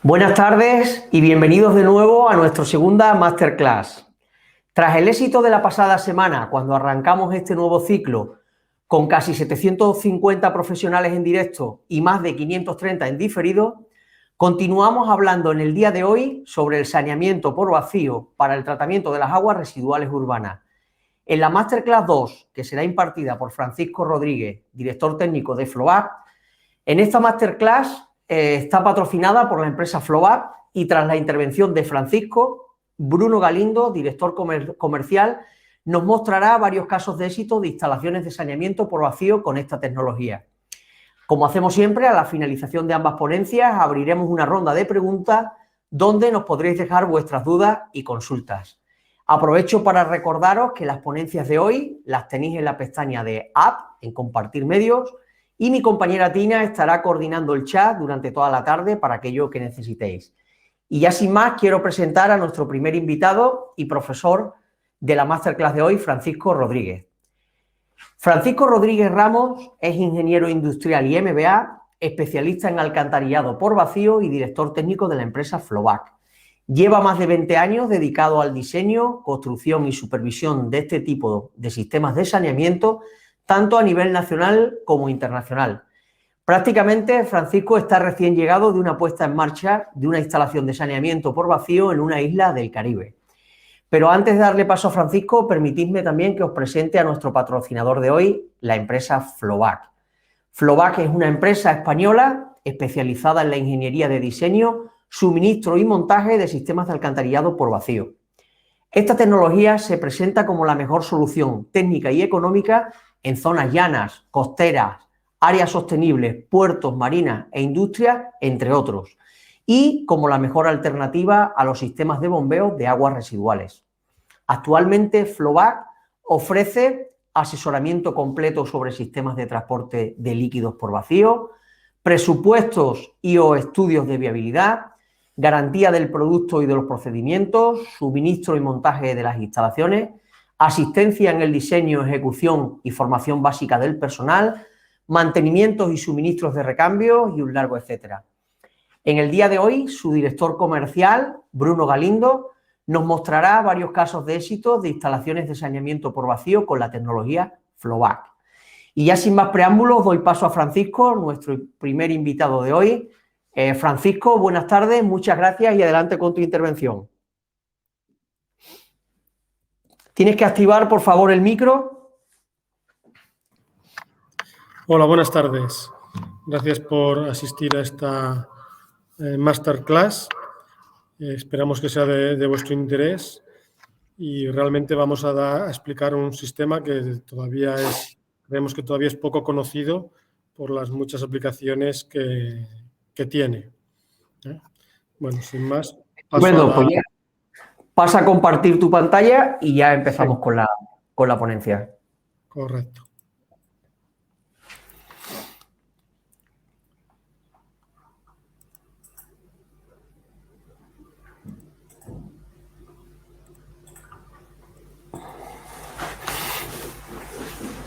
Buenas tardes y bienvenidos de nuevo a nuestra segunda Masterclass. Tras el éxito de la pasada semana, cuando arrancamos este nuevo ciclo con casi 750 profesionales en directo y más de 530 en diferido, continuamos hablando en el día de hoy sobre el saneamiento por vacío para el tratamiento de las aguas residuales urbanas. En la Masterclass 2, que será impartida por Francisco Rodríguez, director técnico de FLOAP, en esta Masterclass está patrocinada por la empresa FLOAP y tras la intervención de Francisco, Bruno Galindo, director comercial, nos mostrará varios casos de éxito de instalaciones de saneamiento por vacío con esta tecnología. Como hacemos siempre, a la finalización de ambas ponencias abriremos una ronda de preguntas donde nos podréis dejar vuestras dudas y consultas. Aprovecho para recordaros que las ponencias de hoy las tenéis en la pestaña de App, en Compartir Medios, y mi compañera Tina estará coordinando el chat durante toda la tarde para aquello que necesitéis. Y ya sin más, quiero presentar a nuestro primer invitado y profesor de la Masterclass de hoy, Francisco Rodríguez. Francisco Rodríguez Ramos es ingeniero industrial y MBA, especialista en alcantarillado por vacío y director técnico de la empresa FLOAP. Lleva más de 20 años dedicado al diseño, construcción y supervisión de este tipo de sistemas de saneamiento, tanto a nivel nacional como internacional. Prácticamente, Francisco está recién llegado de una puesta en marcha de una instalación de saneamiento por vacío en una isla del Caribe. Pero antes de darle paso a Francisco, permitidme también que os presente a nuestro patrocinador de hoy, la empresa FLOAP. FLOAP es una empresa española especializada en la ingeniería de diseño, suministro y montaje de sistemas de alcantarillado por vacío. Esta tecnología se presenta como la mejor solución técnica y económica en zonas llanas, costeras, áreas sostenibles, puertos, marinas e industrias, entre otros, y como la mejor alternativa a los sistemas de bombeo de aguas residuales. Actualmente, FLOAP ofrece asesoramiento completo sobre sistemas de transporte de líquidos por vacío, presupuestos y o estudios de viabilidad, garantía del producto y de los procedimientos, suministro y montaje de las instalaciones, asistencia en el diseño, ejecución y formación básica del personal, mantenimientos y suministros de recambio y un largo etcétera. En el día de hoy, su director comercial, Bruno Galindo, nos mostrará varios casos de éxito de instalaciones de saneamiento por vacío con la tecnología FLOAP. Y ya sin más preámbulos, doy paso a Francisco, nuestro primer invitado de hoy. Francisco, buenas tardes, muchas gracias y adelante con tu intervención. Tienes que activar, por favor, el micro. Hola, buenas tardes. Gracias por asistir a esta Masterclass. Esperamos que sea de vuestro interés y realmente vamos a explicar un sistema que creemos que todavía es poco conocido por las muchas aplicaciones que tiene. Bueno, sin más, Bueno, pues ya pasa a compartir tu pantalla y ya empezamos Sí. con la ponencia. Correcto.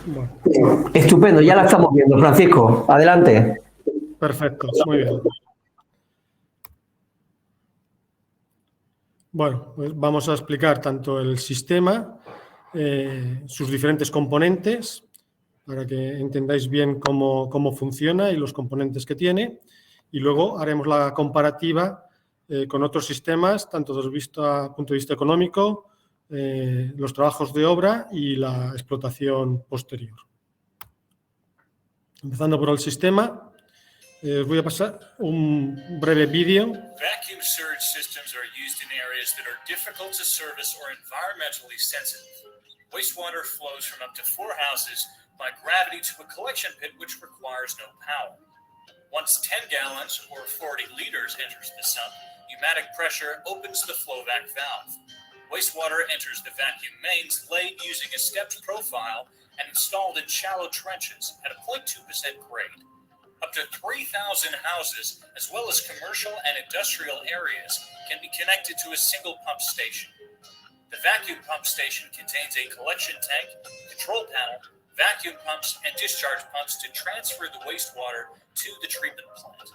Bueno. Estupendo, ya la estamos viendo, Francisco. Adelante. Perfecto, muy bien. Bueno, pues vamos a explicar tanto el sistema, sus diferentes componentes, para que entendáis bien cómo funciona y los componentes que tiene, y luego haremos la comparativa con otros sistemas, tanto desde el punto de vista económico, los trabajos de obra y la explotación posterior. Empezando por el sistema, os voy a pasar un breve vídeo. Vacuum surge systems are used in areas that are difficult to service or environmentally sensitive. Wastewater flows from up to 4 houses by gravity to a collection pit which requires no power. Once 10 gallons or 40 liters enters the sump, pneumatic pressure opens the flow vac valve. Wastewater enters the vacuum mains laid using a stepped profile and installed in shallow trenches at a 0.2% grade. Up to 3,000 houses, as well as commercial and industrial areas, can be connected to a single pump station. The vacuum pump station contains a collection tank, control panel, vacuum pumps, and discharge pumps to transfer the wastewater to the treatment plant.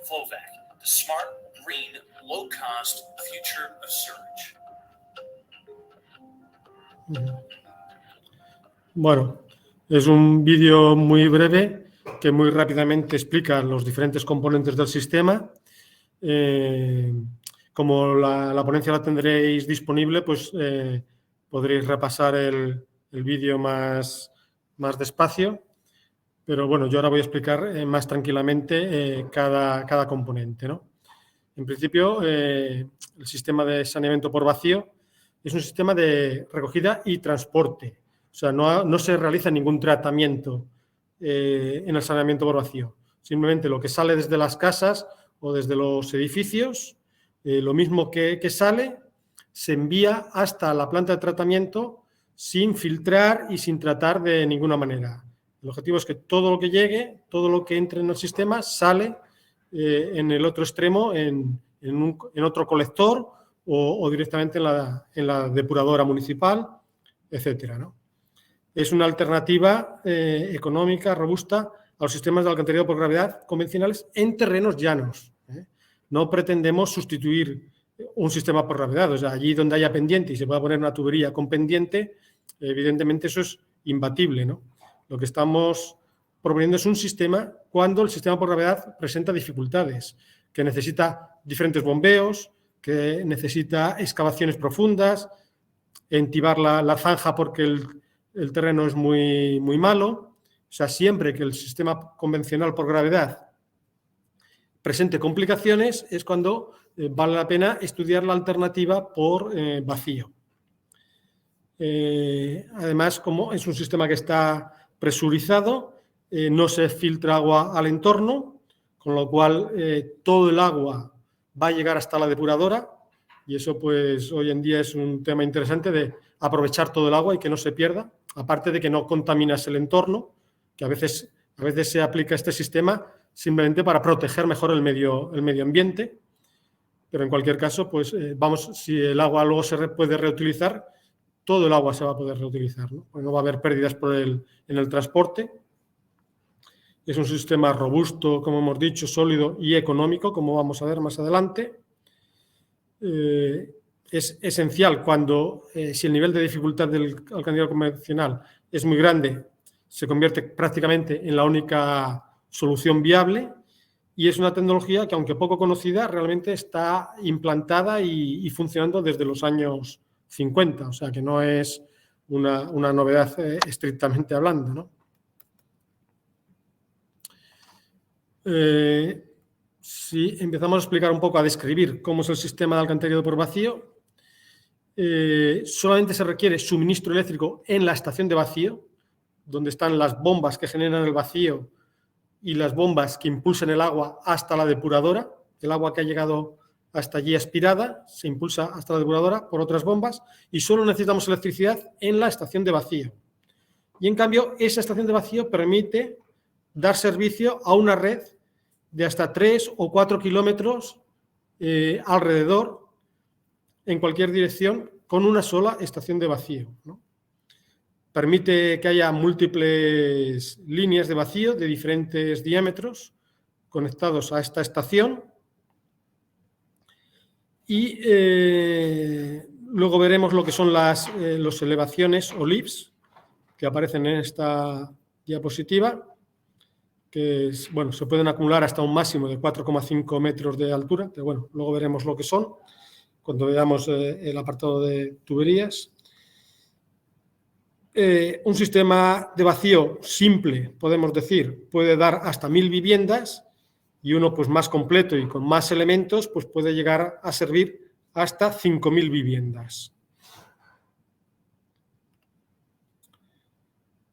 FlowVac, the smart, green, low-cost future of surge. Bueno, es un vídeo muy breve que muy rápidamente explica los diferentes componentes del sistema. Como la ponencia la tendréis disponible, pues podréis repasar el vídeo más despacio. Pero bueno, yo ahora voy a explicar más tranquilamente cada componente, ¿no? En principio, el sistema de saneamiento por vacío es un sistema de recogida y transporte. O sea, no se realiza ningún tratamiento en el saneamiento por vacío. Simplemente lo que sale desde las casas o desde los edificios, lo mismo que sale, se envía hasta la planta de tratamiento sin filtrar y sin tratar de ninguna manera. El objetivo es que todo lo que llegue, todo lo que entre en el sistema, sale en el otro extremo, en otro colector o directamente en la depuradora municipal, etcétera, ¿no? Es una alternativa económica, robusta, a los sistemas de alcantarillado por gravedad convencionales en terrenos llanos. No pretendemos sustituir un sistema por gravedad. O sea, allí donde haya pendiente y se pueda poner una tubería con pendiente, evidentemente eso es imbatible, ¿no? Lo que estamos proponiendo es un sistema cuando el sistema por gravedad presenta dificultades, que necesita diferentes bombeos, que necesita excavaciones profundas, entibar la zanja porque el terreno es muy malo. O sea, siempre que el sistema convencional por gravedad presente complicaciones es cuando vale la pena estudiar la alternativa por vacío. Además, como es un sistema que está presurizado, no se filtra agua al entorno, con lo cual todo el agua va a llegar hasta la depuradora y eso pues hoy en día es un tema interesante de aprovechar todo el agua y que no se pierda, aparte de que no contaminas el entorno, que a veces se aplica este sistema simplemente para proteger mejor el medio ambiente, pero en cualquier caso, pues si el agua luego se puede reutilizar, todo el agua se va a poder reutilizar, ¿no? Pues no va a haber pérdidas en el transporte. Es un sistema robusto, como hemos dicho, sólido y económico, como vamos a ver más adelante. Es esencial cuando, si el nivel de dificultad del alcantarillado convencional es muy grande, se convierte prácticamente en la única solución viable y es una tecnología que, aunque poco conocida, realmente está implantada y funcionando desde los años 50, o sea que no es una novedad estrictamente hablando, ¿no? Si empezamos a explicar un poco, a describir cómo es el sistema de alcantarillado por vacío, solamente se requiere suministro eléctrico en la estación de vacío, donde están las bombas que generan el vacío y las bombas que impulsan el agua hasta la depuradora. El agua que ha llegado hasta allí aspirada se impulsa hasta la depuradora por otras bombas y solo necesitamos electricidad en la estación de vacío. Y en cambio, esa estación de vacío permite dar servicio a una red de hasta 3 o 4 kilómetros alrededor, en cualquier dirección, con una sola estación de vacío, ¿no? Permite que haya múltiples líneas de vacío de diferentes diámetros conectados a esta estación y luego veremos lo que son las elevaciones o lifts que aparecen en esta diapositiva, que se pueden acumular hasta un máximo de 4,5 metros de altura, pero bueno, luego veremos lo que son cuando veamos el apartado de tuberías. Un sistema de vacío simple, podemos decir, puede dar hasta 1000 viviendas y uno pues más completo y con más elementos pues puede llegar a servir hasta 5000 viviendas.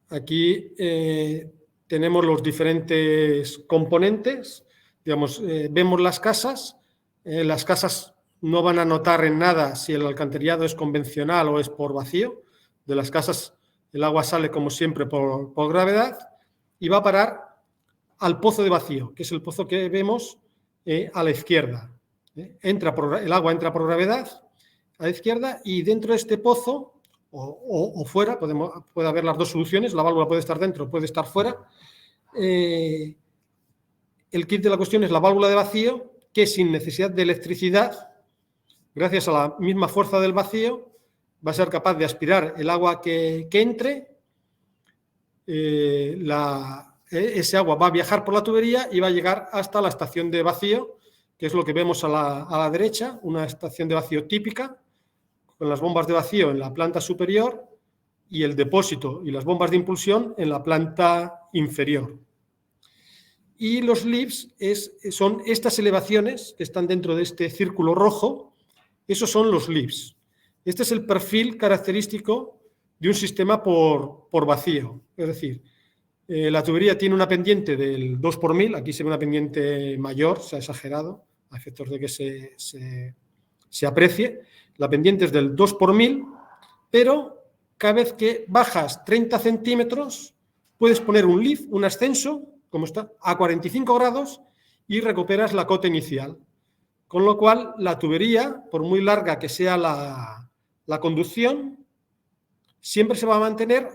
Aquí tenemos los diferentes componentes, digamos, vemos las casas no van a notar en nada si el alcantarillado es convencional o es por vacío. De las casas el agua sale como siempre por gravedad y va a parar al pozo de vacío, que es el pozo que vemos a la izquierda. El agua entra por gravedad a la izquierda y dentro de este pozo o fuera, puede haber las dos soluciones, la válvula puede estar dentro, puede estar fuera. El kit de la cuestión es la válvula de vacío que sin necesidad de electricidad, gracias a la misma fuerza del vacío, va a ser capaz de aspirar el agua que entre, ese agua va a viajar por la tubería y va a llegar hasta la estación de vacío, que es lo que vemos a la derecha, una estación de vacío típica, con las bombas de vacío en la planta superior y el depósito y las bombas de impulsión en la planta inferior. Y los lifts son estas elevaciones que están dentro de este círculo rojo, esos son los lifts. Este es el perfil característico de un sistema por vacío, es decir, la tubería tiene una pendiente del 2 por 1000, aquí se ve una pendiente mayor, se ha exagerado, a efectos de que se aprecie. La pendiente es del 2 por 1000, pero cada vez que bajas 30 centímetros puedes poner un lift, un ascenso, como está, a 45 grados y recuperas la cota inicial. Con lo cual, la tubería, por muy larga que sea la conducción, siempre se va a mantener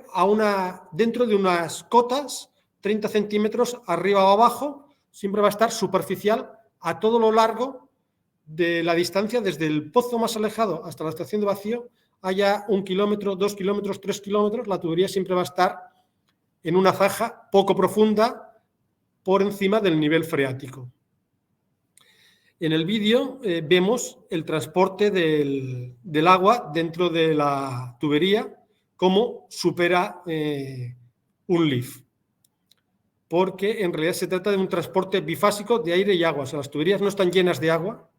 dentro de unas cotas, 30 centímetros arriba o abajo, siempre va a estar superficial a todo lo largo de la distancia, desde el pozo más alejado hasta la estación de vacío, haya 1 kilómetro, 2 kilómetros, 3 kilómetros, la tubería siempre va a estar en una faja poco profunda por encima del nivel freático. En el vídeo vemos el transporte del agua dentro de la tubería, cómo supera un lift. Porque en realidad se trata de un transporte bifásico de aire y agua. O sea, las tuberías no están llenas de agua,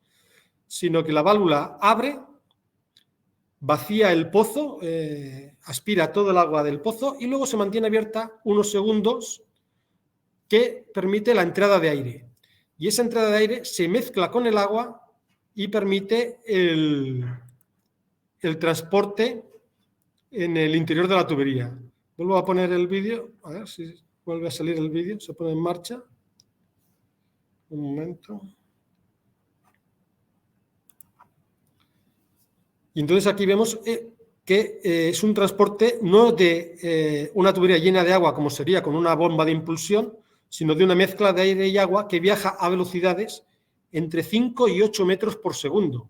sino que la válvula abre, vacía el pozo, aspira todo el agua del pozo y luego se mantiene abierta unos segundos que permite la entrada de aire. Y esa entrada de aire se mezcla con el agua y permite el transporte en el interior de la tubería. Vuelvo a poner el vídeo, a ver si vuelve a salir el vídeo, se pone en marcha. Un momento. Y entonces aquí vemos que es un transporte no de una tubería llena de agua, como sería con una bomba de impulsión, sino de una mezcla de aire y agua que viaja a velocidades entre 5 y 8 metros por segundo,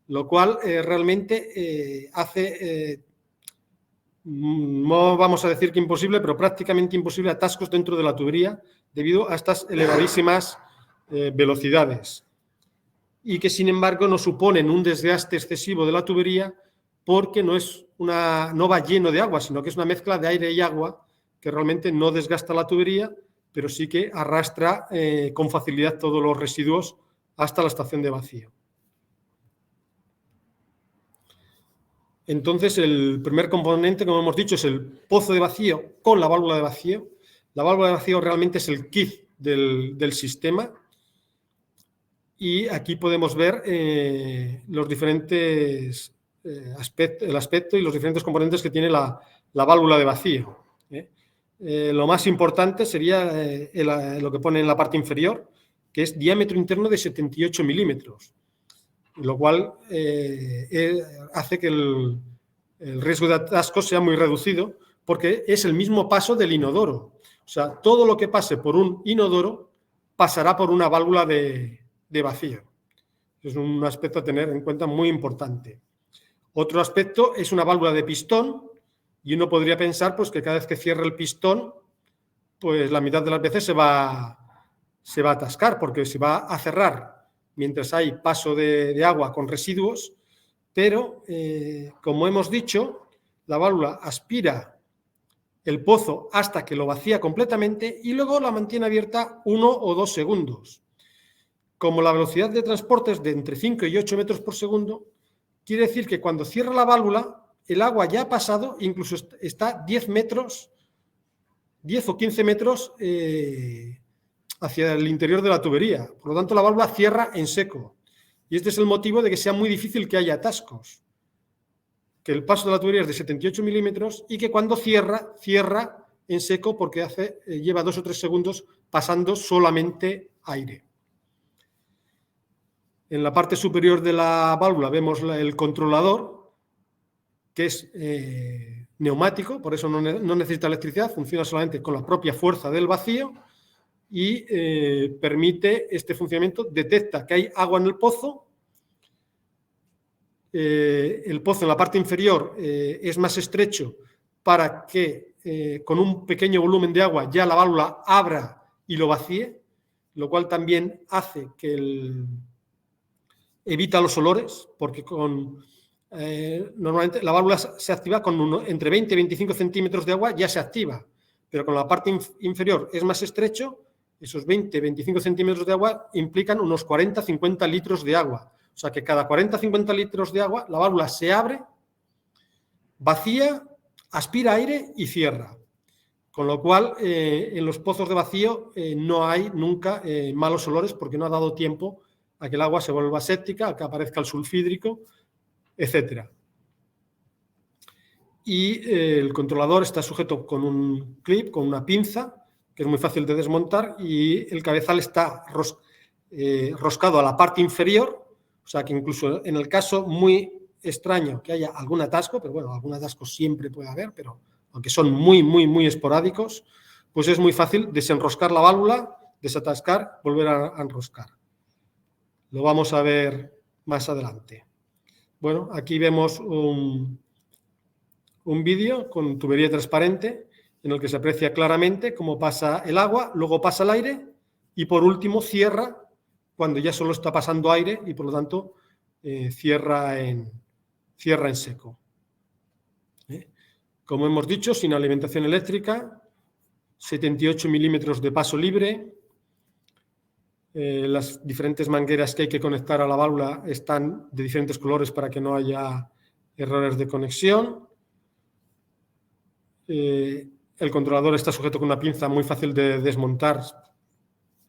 lo cual realmente hace, no vamos a decir que imposible, pero prácticamente imposible atascos dentro de la tubería debido a estas elevadísimas velocidades. Y que, sin embargo, no suponen un desgaste excesivo de la tubería porque no va lleno de agua, sino que es una mezcla de aire y agua que realmente no desgasta la tubería, pero sí que arrastra con facilidad todos los residuos hasta la estación de vacío. Entonces, el primer componente, como hemos dicho, es el pozo de vacío con la válvula de vacío. La válvula de vacío realmente es el kit del sistema. Y aquí podemos ver los diferentes el aspecto y los diferentes componentes que tiene la válvula de vacío. Lo más importante sería lo que pone en la parte inferior, que es diámetro interno de 78 milímetros, lo cual hace que el riesgo de atasco sea muy reducido porque es el mismo paso del inodoro. O sea, todo lo que pase por un inodoro pasará por una válvula de vacío. Es un aspecto a tener en cuenta muy importante. Otro aspecto es una válvula de pistón y uno podría pensar pues, que cada vez que cierra el pistón, pues la mitad de las veces se va a atascar porque se va a cerrar mientras hay paso de agua con residuos, pero como hemos dicho, la válvula aspira el pozo hasta que lo vacía completamente y luego la mantiene abierta 1 o 2 segundos. Como la velocidad de transporte es de entre 5 y 8 metros por segundo, quiere decir que cuando cierra la válvula, el agua ya ha pasado, incluso está 10 o 15 metros hacia el interior de la tubería. Por lo tanto, la válvula cierra en seco. Y este es el motivo de que sea muy difícil que haya atascos. Que el paso de la tubería es de 78 milímetros y que cuando cierra en seco porque lleva 2 o 3 segundos pasando solamente aire. En la parte superior de la válvula vemos el controlador, que es neumático, por eso no necesita electricidad, funciona solamente con la propia fuerza del vacío, y permite este funcionamiento, detecta que hay agua en el pozo. El pozo en la parte inferior es más estrecho para que con un pequeño volumen de agua ya la válvula abra y lo vacíe, lo cual también hace que evita los olores, porque normalmente la válvula se activa con entre 20 y 25 centímetros de agua, ya se activa, pero con la parte inferior es más estrecho. Esos 20-25 centímetros de agua implican unos 40-50 litros de agua. O sea que cada 40-50 litros de agua la válvula se abre, vacía, aspira aire y cierra. Con lo cual, en los pozos de vacío no hay nunca malos olores, porque no ha dado tiempo a que el agua se vuelva séptica, a que aparezca el sulfídrico, etc. Y el controlador está sujeto con un clip, con una pinza, que es muy fácil de desmontar, y el cabezal está roscado a la parte inferior, o sea que incluso en el caso muy extraño que haya algún atasco, pero bueno, algún atasco siempre puede haber, pero aunque son muy esporádicos, pues es muy fácil desenroscar la válvula, desatascar, volver a enroscar. Lo vamos a ver más adelante. Bueno, aquí vemos un vídeo con tubería transparente en el que se aprecia claramente cómo pasa el agua, luego pasa el aire y por último cierra cuando ya solo está pasando aire y por lo tanto cierra en seco. Como hemos dicho, sin alimentación eléctrica, 78 milímetros de paso libre. Las diferentes mangueras que hay que conectar a la válvula están de diferentes colores para que no haya errores de conexión. El controlador está sujeto con una pinza muy fácil de desmontar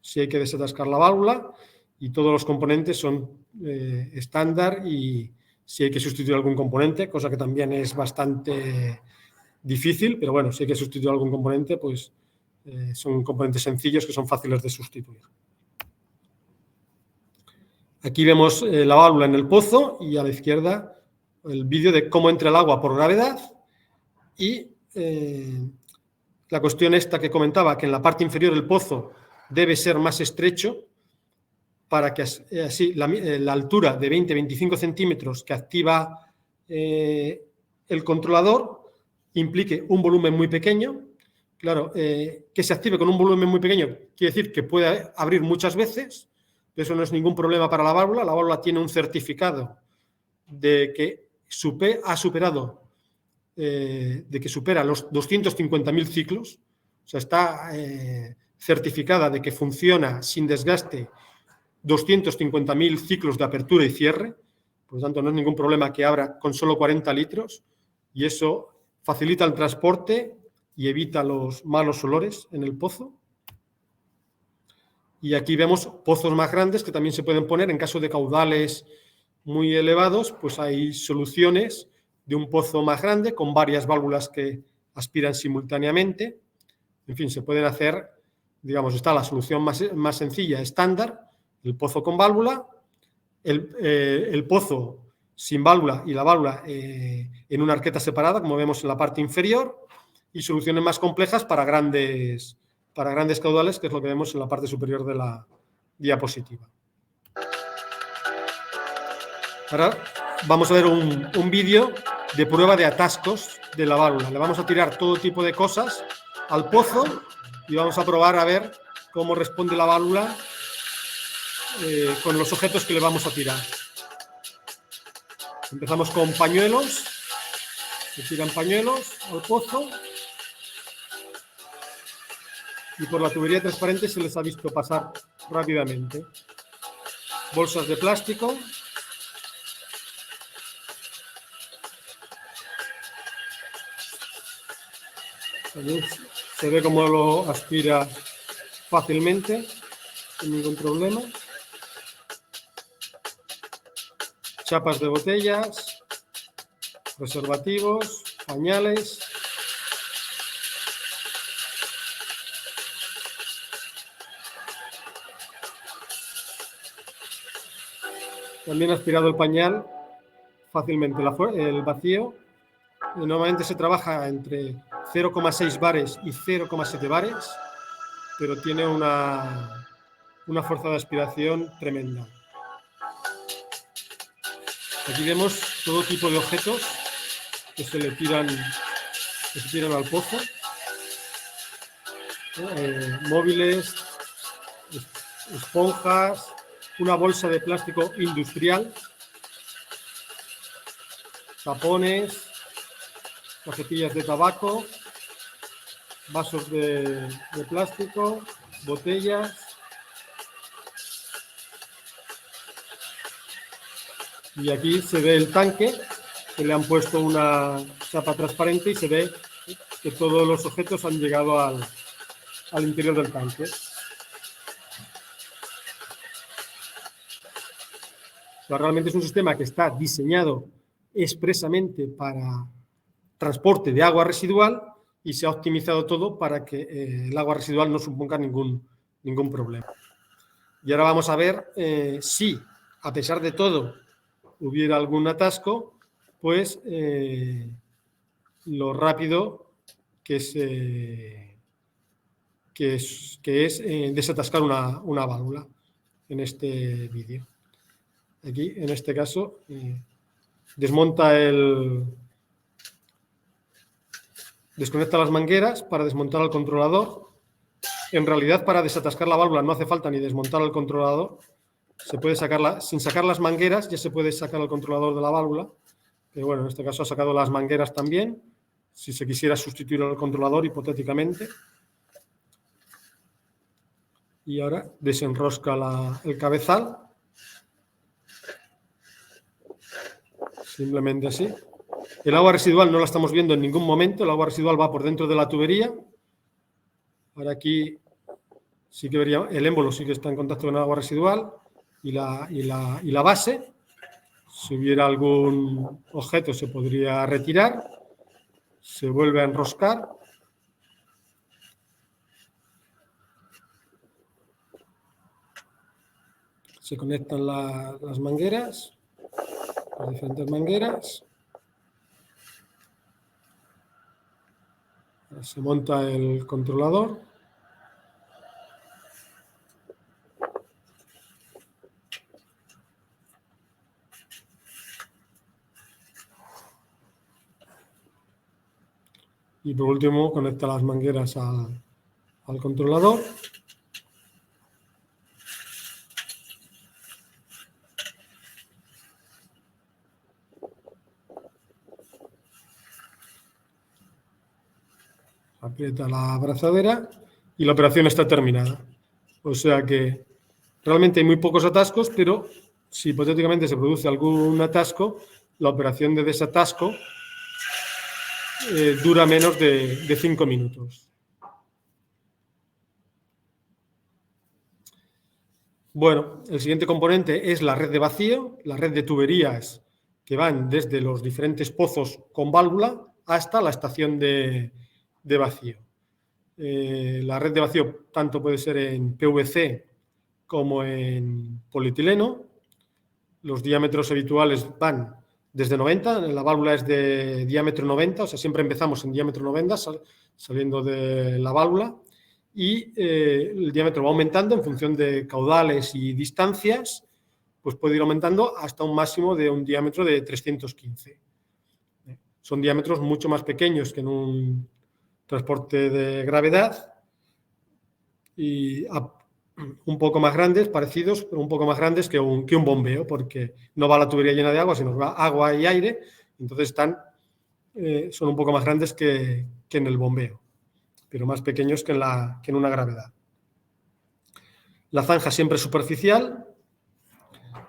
si hay que desatascar la válvula, y todos los componentes son estándar, y si hay que sustituir algún componente, cosa que también es bastante difícil, pero bueno, si hay que sustituir algún componente, pues son componentes sencillos que son fáciles de sustituir. Aquí vemos la válvula en el pozo y a la izquierda el vídeo de cómo entra el agua por gravedad, y la cuestión esta que comentaba, que en la parte inferior del pozo debe ser más estrecho para que así la altura de 20-25 centímetros que activa el controlador implique un volumen muy pequeño. Claro, que se active con un volumen muy pequeño quiere decir que puede abrir muchas veces. Eso no es ningún problema para la válvula. La válvula tiene un certificado de que ha superado, de que supera los 250.000 ciclos. O sea, está certificada de que funciona sin desgaste 250.000 ciclos de apertura y cierre. Por lo tanto, no es ningún problema que abra con solo 40 litros, y eso facilita el transporte y evita los malos olores en el pozo. Y aquí vemos pozos más grandes que también se pueden poner en caso de caudales muy elevados, pues hay soluciones de un pozo más grande con varias válvulas que aspiran simultáneamente. En fin, se pueden hacer, digamos, está la solución más sencilla, estándar, el pozo con válvula, el pozo sin válvula y la válvula en una arqueta separada, como vemos en la parte inferior, y soluciones más complejas para grandes caudales, que es lo que vemos en la parte superior de la diapositiva. Ahora vamos a ver un vídeo de prueba de atascos de la válvula. Le vamos a tirar todo tipo de cosas al pozo y vamos a probar a ver cómo responde la válvula con los objetos que le vamos a tirar. Empezamos con pañuelos. Se tiran pañuelos al pozo y por la tubería transparente se les ha visto pasar rápidamente. Bolsas de plástico. Se ve cómo lo aspira fácilmente, sin ningún problema. Chapas de botellas, preservativos, pañales. También ha aspirado el pañal fácilmente. El vacío normalmente se trabaja entre 0,6 bares y 0,7 bares. pero tiene una fuerza de aspiración tremenda. Aquí vemos todo tipo de objetos que se tiran al pozo. Móviles, esponjas, una bolsa de plástico industrial, tapones, cajetillas de tabaco, vasos de plástico, botellas. Y aquí se ve el tanque, que le han puesto una chapa transparente y se ve que todos los objetos han llegado al interior del tanque. Pero realmente es un sistema que está diseñado expresamente para transporte de agua residual y se ha optimizado todo para que el agua residual no suponga ningún problema. Y ahora vamos a ver si, a pesar de todo, hubiera algún atasco, pues lo rápido que es desatascar una válvula en este vídeo. Aquí, en este caso, desconecta las mangueras para desmontar el controlador. En realidad, para desatascar la válvula no hace falta ni desmontar el controlador. Se puede sacarla, sin sacar las mangueras, ya se puede sacar el controlador de la válvula. Pero bueno, en este caso ha sacado las mangueras también, si se quisiera sustituir el controlador hipotéticamente. Y ahora desenrosca el cabezal. Simplemente así. El agua residual no la estamos viendo en ningún momento, el agua residual va por dentro de la tubería. Ahora aquí sí que vería, el émbolo sí que está en contacto con el agua residual y la base. Si hubiera algún objeto se podría retirar, se vuelve a enroscar. Se conectan las mangueras. Las diferentes mangueras. Se monta el controlador. Y por último conecta las mangueras al controlador. Aprieta la abrazadera y la operación está terminada. O sea que realmente hay muy pocos atascos, pero si hipotéticamente se produce algún atasco, la operación de desatasco dura menos de 5 minutos. Bueno, el siguiente componente es la red de vacío, la red de tuberías que van desde los diferentes pozos con válvula hasta la estación de vacío. La red de vacío tanto puede ser en PVC como en polietileno. Los diámetros habituales van desde 90, la válvula es de diámetro 90, o sea, siempre empezamos en diámetro 90 saliendo de la válvula y el diámetro va aumentando en función de caudales y distancias, pues puede ir aumentando hasta un máximo de un diámetro de 315. Son diámetros mucho más pequeños que en un transporte de gravedad y un poco más grandes, parecidos, pero un poco más grandes que un bombeo, porque no va la tubería llena de agua, sino que va agua y aire, entonces son un poco más grandes que en el bombeo, pero más pequeños que en una gravedad. La zanja siempre superficial,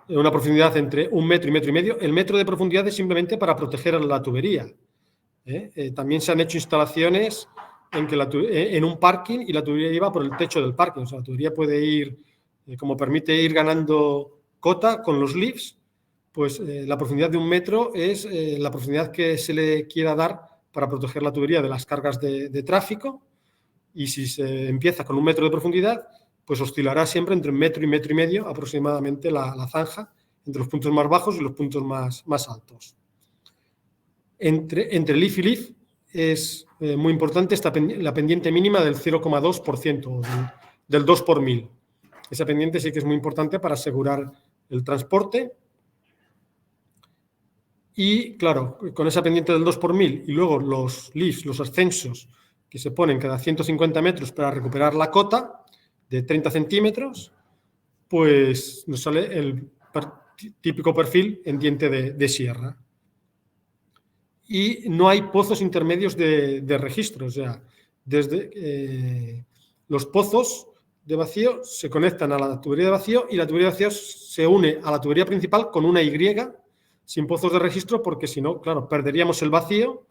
una profundidad entre 1 metro y 1,5 metros. El metro de profundidad es simplemente para proteger la tubería. También se han hecho instalaciones en un parking y la tubería iba por el techo del parking. O sea, la tubería puede ir, como permite ir ganando cota con los lifts, pues la profundidad de 1 metro es la profundidad que se le quiera dar para proteger la tubería de las cargas de tráfico. Y si se empieza con 1 metro de profundidad, pues oscilará siempre entre 1 metro y 1,5 metros aproximadamente la zanja, entre los puntos más bajos y los puntos más altos. Entre leaf y leaf es muy importante la pendiente mínima del 0,2%, del 2 por 1000. Esa pendiente sí que es muy importante para asegurar el transporte. Y, claro, con esa pendiente del 2 por 1000 y luego los lifts, los ascensos, que se ponen cada 150 metros para recuperar la cota de 30 centímetros, pues nos sale el típico perfil en diente de sierra. Y no hay pozos intermedios de registro, o sea, desde los pozos de vacío se conectan a la tubería de vacío y la tubería de vacío se une a la tubería principal con una Y sin pozos de registro, porque si no, claro, perderíamos el vacío,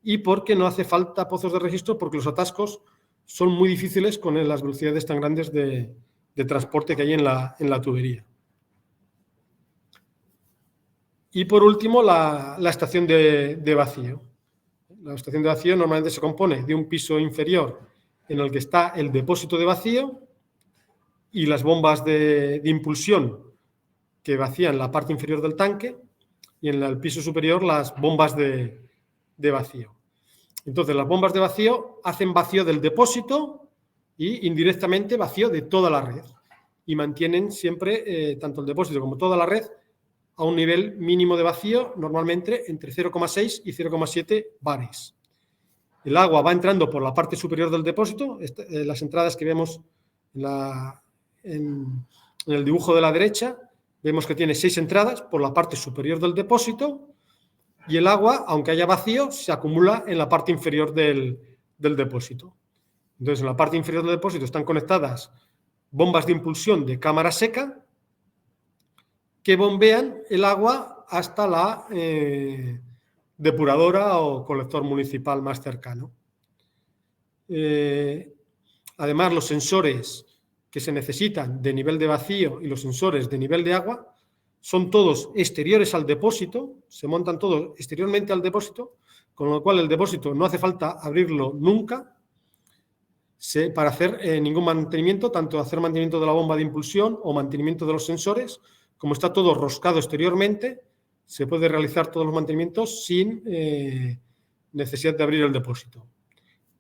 y porque no hace falta pozos de registro porque los atascos son muy difíciles con las velocidades tan grandes de transporte que hay en la tubería. Y por último, la estación de vacío. La estación de vacío normalmente se compone de un piso inferior en el que está el depósito de vacío y las bombas de impulsión que vacían la parte inferior del tanque, y en el piso superior las bombas de vacío. Entonces, las bombas de vacío hacen vacío del depósito y indirectamente vacío de toda la red, y mantienen siempre tanto el depósito como toda la red a un nivel mínimo de vacío, normalmente entre 0,6 y 0,7 bares. El agua va entrando por la parte superior del depósito, las entradas que vemos en el dibujo de la derecha, vemos que tiene 6 entradas por la parte superior del depósito, y el agua, aunque haya vacío, se acumula en la parte inferior del depósito. Entonces, en la parte inferior del depósito están conectadas bombas de impulsión de cámara seca que bombean el agua hasta la depuradora o colector municipal más cercano. Además, los sensores que se necesitan de nivel de vacío y los sensores de nivel de agua son todos exteriores al depósito, se montan todos exteriormente al depósito, con lo cual el depósito no hace falta abrirlo nunca para hacer ningún mantenimiento, tanto hacer mantenimiento de la bomba de impulsión o mantenimiento de los sensores. Como está todo roscado exteriormente, se puede realizar todos los mantenimientos sin necesidad de abrir el depósito.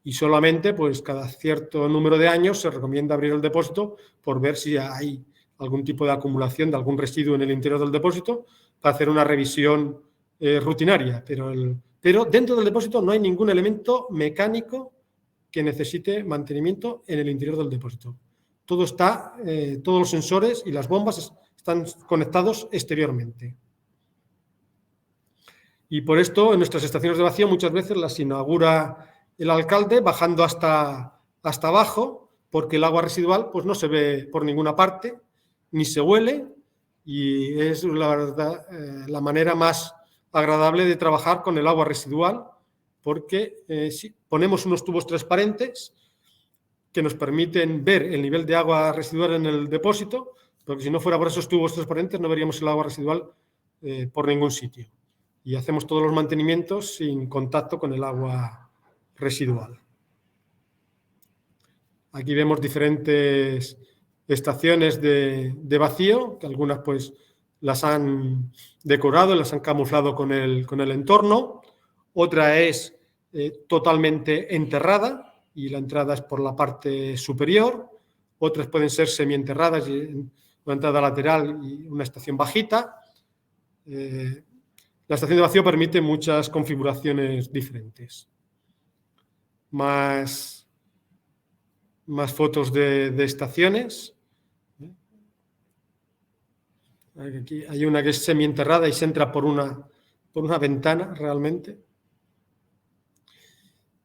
Y solamente, pues cada cierto número de años se recomienda abrir el depósito por ver si hay algún tipo de acumulación de algún residuo en el interior del depósito, para hacer una revisión rutinaria. Pero dentro del depósito no hay ningún elemento mecánico que necesite mantenimiento en el interior del depósito. Todo está, todos los sensores y las bombas están conectados exteriormente. Y por esto, en nuestras estaciones de vacío muchas veces las inaugura el alcalde bajando hasta abajo, porque el agua residual pues no se ve por ninguna parte, ni se huele, y es la verdad la manera más agradable de trabajar con el agua residual, porque si ponemos unos tubos transparentes que nos permiten ver el nivel de agua residual en el depósito, porque si no fuera por esos tubos transparentes no veríamos el agua residual por ningún sitio. Y hacemos todos los mantenimientos sin contacto con el agua residual. Aquí vemos diferentes estaciones de vacío, que algunas pues las han decorado, las han camuflado con el entorno. Otra es totalmente enterrada y la entrada es por la parte superior. Otras pueden ser semienterradas y una entrada lateral y una estación bajita. La estación de vacío permite muchas configuraciones diferentes. Más fotos de estaciones. Aquí hay una que es semienterrada y se entra por una ventana realmente.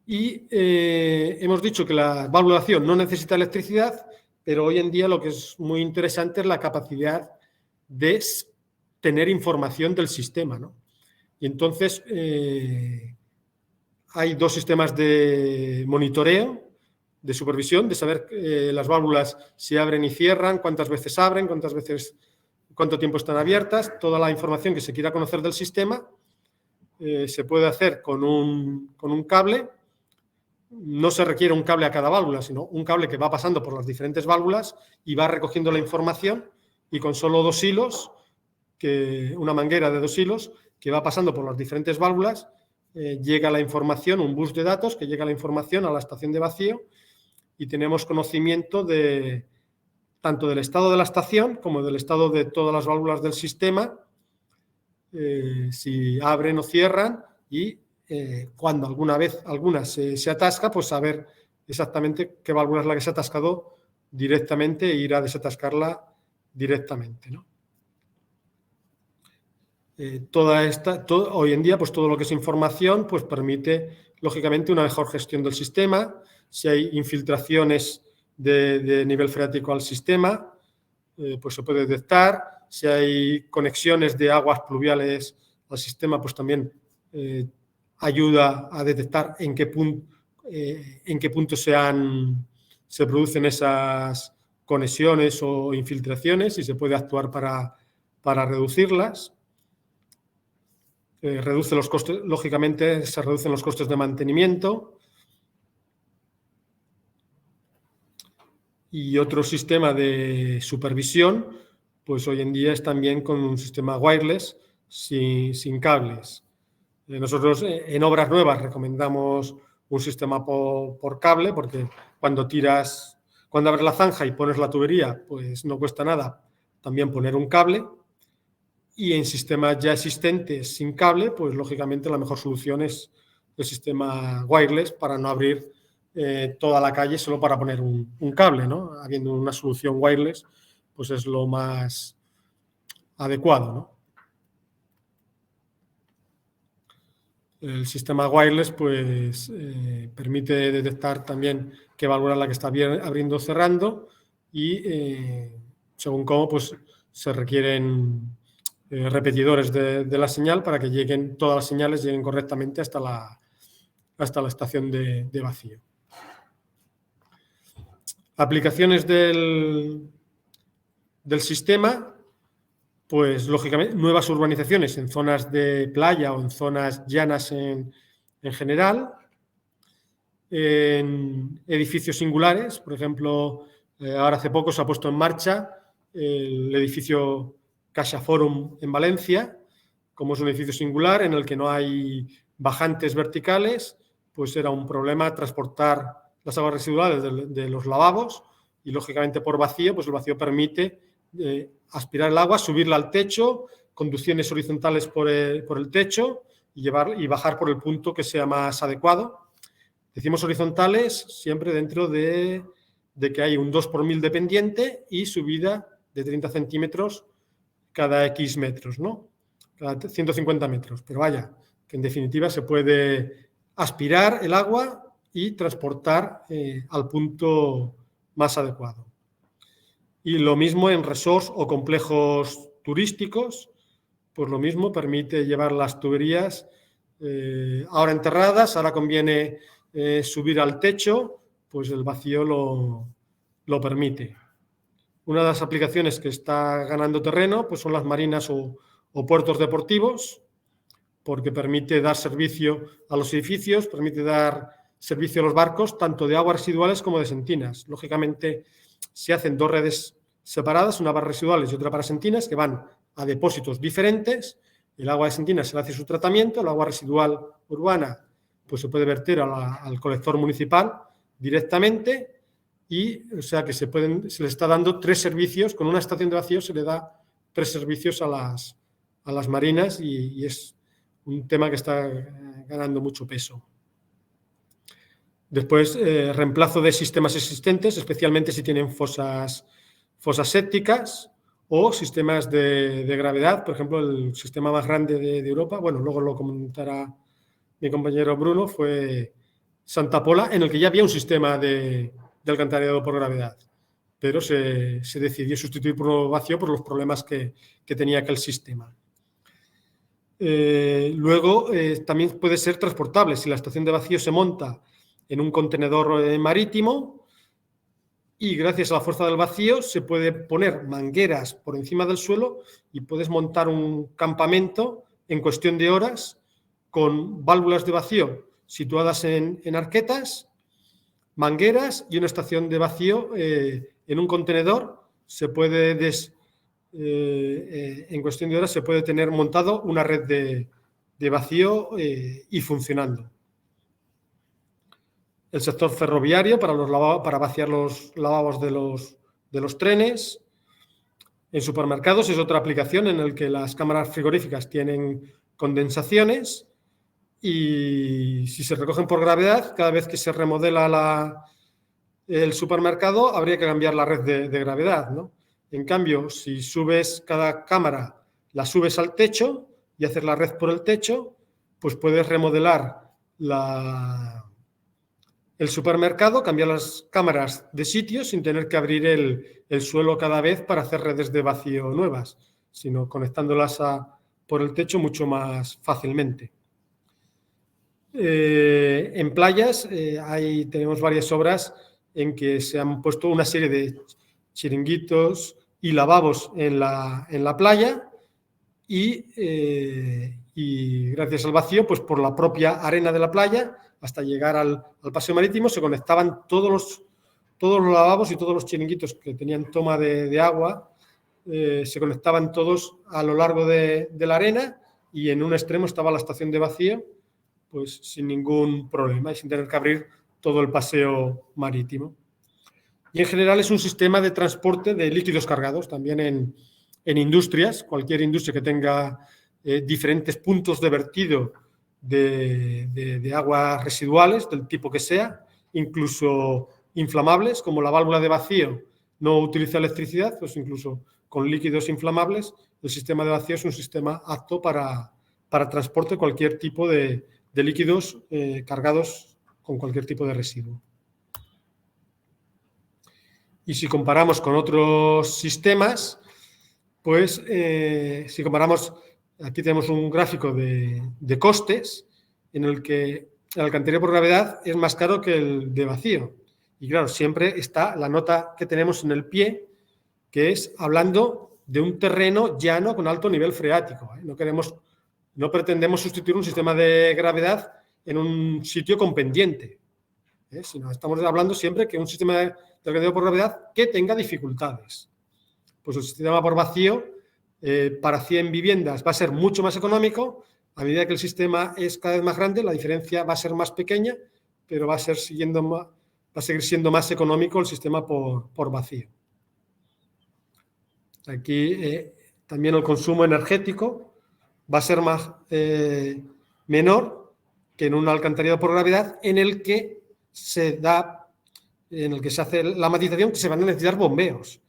Y hemos dicho que la válvula de vacío no necesita electricidad, pero hoy en día lo que es muy interesante es la capacidad de tener información del sistema, ¿no? Y entonces hay 2 sistemas de monitoreo, de supervisión, de saber las válvulas si abren y cierran, cuántas veces abren, cuánto tiempo están abiertas. Toda la información que se quiera conocer del sistema se puede hacer con un cable. No se requiere un cable a cada válvula, sino un cable que va pasando por las diferentes válvulas y va recogiendo la información, y con solo 2 hilos, una manguera de 2 hilos que va pasando por las diferentes válvulas, llega la información, un bus de datos que llega la información a la estación de vacío, y tenemos conocimiento tanto del estado de la estación como del estado de todas las válvulas del sistema, si abren o cierran y cuando alguna se atasca, pues saber exactamente qué válvula es la que se ha atascado directamente e ir a desatascarla directamente, ¿no? Hoy en día, pues todo lo que es información, pues permite, lógicamente, una mejor gestión del sistema. Si hay infiltraciones de nivel freático al sistema, pues se puede detectar. Si hay conexiones de aguas pluviales al sistema, pues también ayuda a detectar en qué punto se producen esas conexiones o infiltraciones y se puede actuar para reducirlas. Reduce los costes, lógicamente se reducen los costes de mantenimiento. Y otro sistema de supervisión, pues hoy en día es también con un sistema wireless sin cables. Nosotros en obras nuevas recomendamos un sistema por cable, porque cuando abres la zanja y pones la tubería, pues no cuesta nada también poner un cable. Y en sistemas ya existentes sin cable, pues lógicamente la mejor solución es el sistema wireless para no abrir toda la calle solo para poner un cable, ¿no? Habiendo una solución wireless, pues es lo más adecuado, ¿no? El sistema wireless pues permite detectar también qué válvula es la que está abriendo o cerrando y según cómo pues se requieren repetidores de la señal para que todas las señales lleguen correctamente hasta la estación de vacío. Aplicaciones del sistema, pues lógicamente nuevas urbanizaciones en zonas de playa o en zonas llanas en general, en edificios singulares, por ejemplo, ahora hace poco se ha puesto en marcha el edificio CaixaForum en Valencia, como es un edificio singular en el que no hay bajantes verticales, pues era un problema transportar las aguas residuales de los lavabos y, lógicamente, por vacío, pues el vacío permite aspirar el agua, subirla al techo, conducciones horizontales por el techo y bajar por el punto que sea más adecuado. Decimos horizontales siempre dentro de que hay un 2 por 1000 de pendiente y subida de 30 centímetros cada X metros, ¿no? Cada 150 metros. Pero vaya, que en definitiva se puede aspirar el agua y transportar al punto más adecuado. Y lo mismo en resorts o complejos turísticos, pues lo mismo permite llevar las tuberías ahora enterradas, ahora conviene subir al techo, pues el vacío lo permite. Una de las aplicaciones que está ganando terreno pues son las marinas o puertos deportivos, porque permite dar servicio a los edificios, permite dar servicio a los barcos, tanto de aguas residuales como de sentinas. Lógicamente, se hacen dos redes separadas, una para residuales y otra para sentinas, que van a depósitos diferentes. El agua de sentinas se le hace su tratamiento, el agua residual urbana pues se puede verter al colector municipal directamente y, o sea, que se le está dando 3 servicios. Con una estación de vacío se le da 3 servicios a las marinas y es un tema que está ganando mucho peso. Después, reemplazo de sistemas existentes, especialmente si tienen fosas sépticas o sistemas de gravedad. Por ejemplo, el sistema más grande de Europa, bueno, luego lo comentará mi compañero Bruno, fue Santa Pola, en el que ya había un sistema de alcantarillado por gravedad, pero se decidió sustituir por vacío por los problemas que tenía aquel sistema. Luego, también puede ser transportable. Si la estación de vacío se monta en un contenedor marítimo y gracias a la fuerza del vacío se puede poner mangueras por encima del suelo y puedes montar un campamento en cuestión de horas con válvulas de vacío situadas en arquetas, mangueras y una estación de vacío en un contenedor. Se puede en cuestión de horas se puede tener montado una red de vacío y funcionando. el sector ferroviario para vaciar los lavabos de los trenes. En supermercados es otra aplicación en la que las cámaras frigoríficas tienen condensaciones y si se recogen por gravedad, cada vez que se remodela el supermercado habría que cambiar la red de gravedad, ¿no? En cambio, si subes cada cámara, la subes al techo y haces la red por el techo, pues puedes remodelar el supermercado, cambiar las cámaras de sitio sin tener que abrir el suelo cada vez para hacer redes de vacío nuevas, sino conectándolas por el techo mucho más fácilmente. En playas tenemos varias obras en que se han puesto una serie de chiringuitos y lavabos en la playa y gracias al vacío, pues por la propia arena de la playa, hasta llegar al paseo marítimo, se conectaban todos los lavabos y todos los chiringuitos que tenían toma de agua, se conectaban todos a lo largo de la arena y en un extremo estaba la estación de vacío, pues sin ningún problema y sin tener que abrir todo el paseo marítimo. Y en general es un sistema de transporte de líquidos cargados, también en industrias, cualquier industria que tenga diferentes puntos de vertido de aguas residuales, del tipo que sea, incluso inflamables, como la válvula de vacío no utiliza electricidad, pues incluso con líquidos inflamables, el sistema de vacío es un sistema apto para transporte de cualquier tipo de líquidos cargados con cualquier tipo de residuo. Y si comparamos con otros sistemas, pues si comparamos, aquí tenemos un gráfico de costes en el que el alcantarillado por gravedad es más caro que el de vacío. Y claro, siempre está la nota que tenemos en el pie, que es hablando de un terreno llano con alto nivel freático. No pretendemos sustituir un sistema de gravedad en un sitio con pendiente, sino estamos hablando siempre que un sistema de alcantarillado por gravedad que tenga dificultades. Pues el sistema por vacío para 100 viviendas va a ser mucho más económico. A medida que el sistema es cada vez más grande, la diferencia va a ser más pequeña, pero va a seguir siendo más económico el sistema por vacío. Aquí también el consumo energético va a ser menor que en un alcantarillado por gravedad en el que se hace la matización que se van a necesitar bombeos.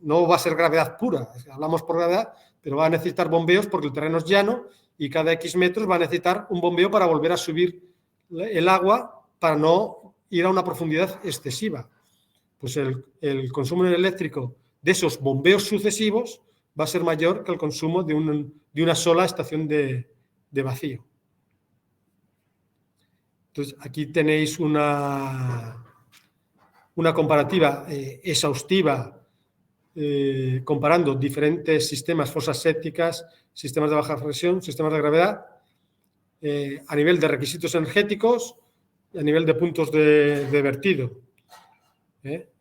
No va a ser gravedad pura, hablamos por gravedad, pero va a necesitar bombeos porque el terreno es llano y cada X metros va a necesitar un bombeo para volver a subir el agua para no ir a una profundidad excesiva. Pues el consumo eléctrico de esos bombeos sucesivos va a ser mayor que el consumo de una sola estación de vacío. Entonces, aquí tenéis una comparativa exhaustiva comparando diferentes sistemas, fosas sépticas, sistemas de baja presión, sistemas de gravedad, a nivel de requisitos energéticos y a nivel de puntos de vertido.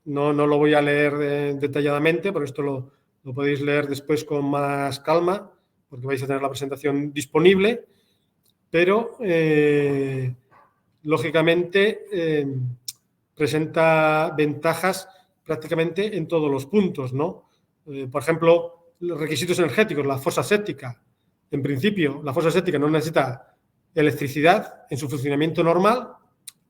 No lo voy a leer detalladamente, por esto lo podéis leer después con más calma, porque vais a tener la presentación disponible, pero lógicamente presenta ventajas prácticamente en todos los puntos, ¿no? Por ejemplo, los requisitos energéticos, la fosa séptica. En principio, la fosa séptica no necesita electricidad en su funcionamiento normal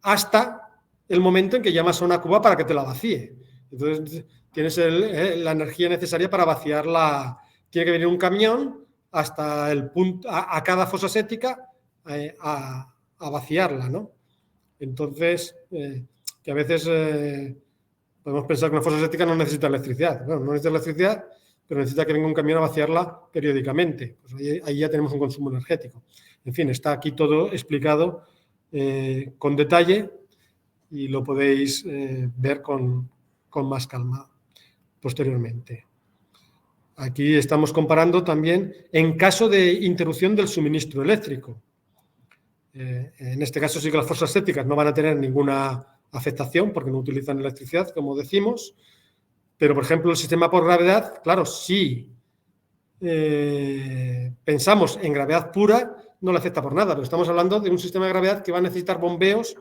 hasta el momento en que llamas a una cuba para que te la vacíe. Entonces, tienes la energía necesaria para vaciarla. Tiene que venir un camión hasta el punto, a cada fosa séptica a vaciarla, ¿no? Entonces, que a veces podemos pensar que una fosa séptica no necesita electricidad. Bueno, no necesita electricidad, pero necesita que venga un camión a vaciarla periódicamente. Pues ahí ya tenemos un consumo energético. En fin, está aquí todo explicado con detalle y lo podéis ver con más calma posteriormente. Aquí estamos comparando también en caso de interrupción del suministro eléctrico. En este caso sí que las fosas sépticas no van a tener ninguna afectación porque no utilizan electricidad, como decimos, pero por ejemplo el sistema por gravedad, claro, si pensamos en gravedad pura no le afecta por nada, pero estamos hablando de un sistema de gravedad que va a necesitar bombeos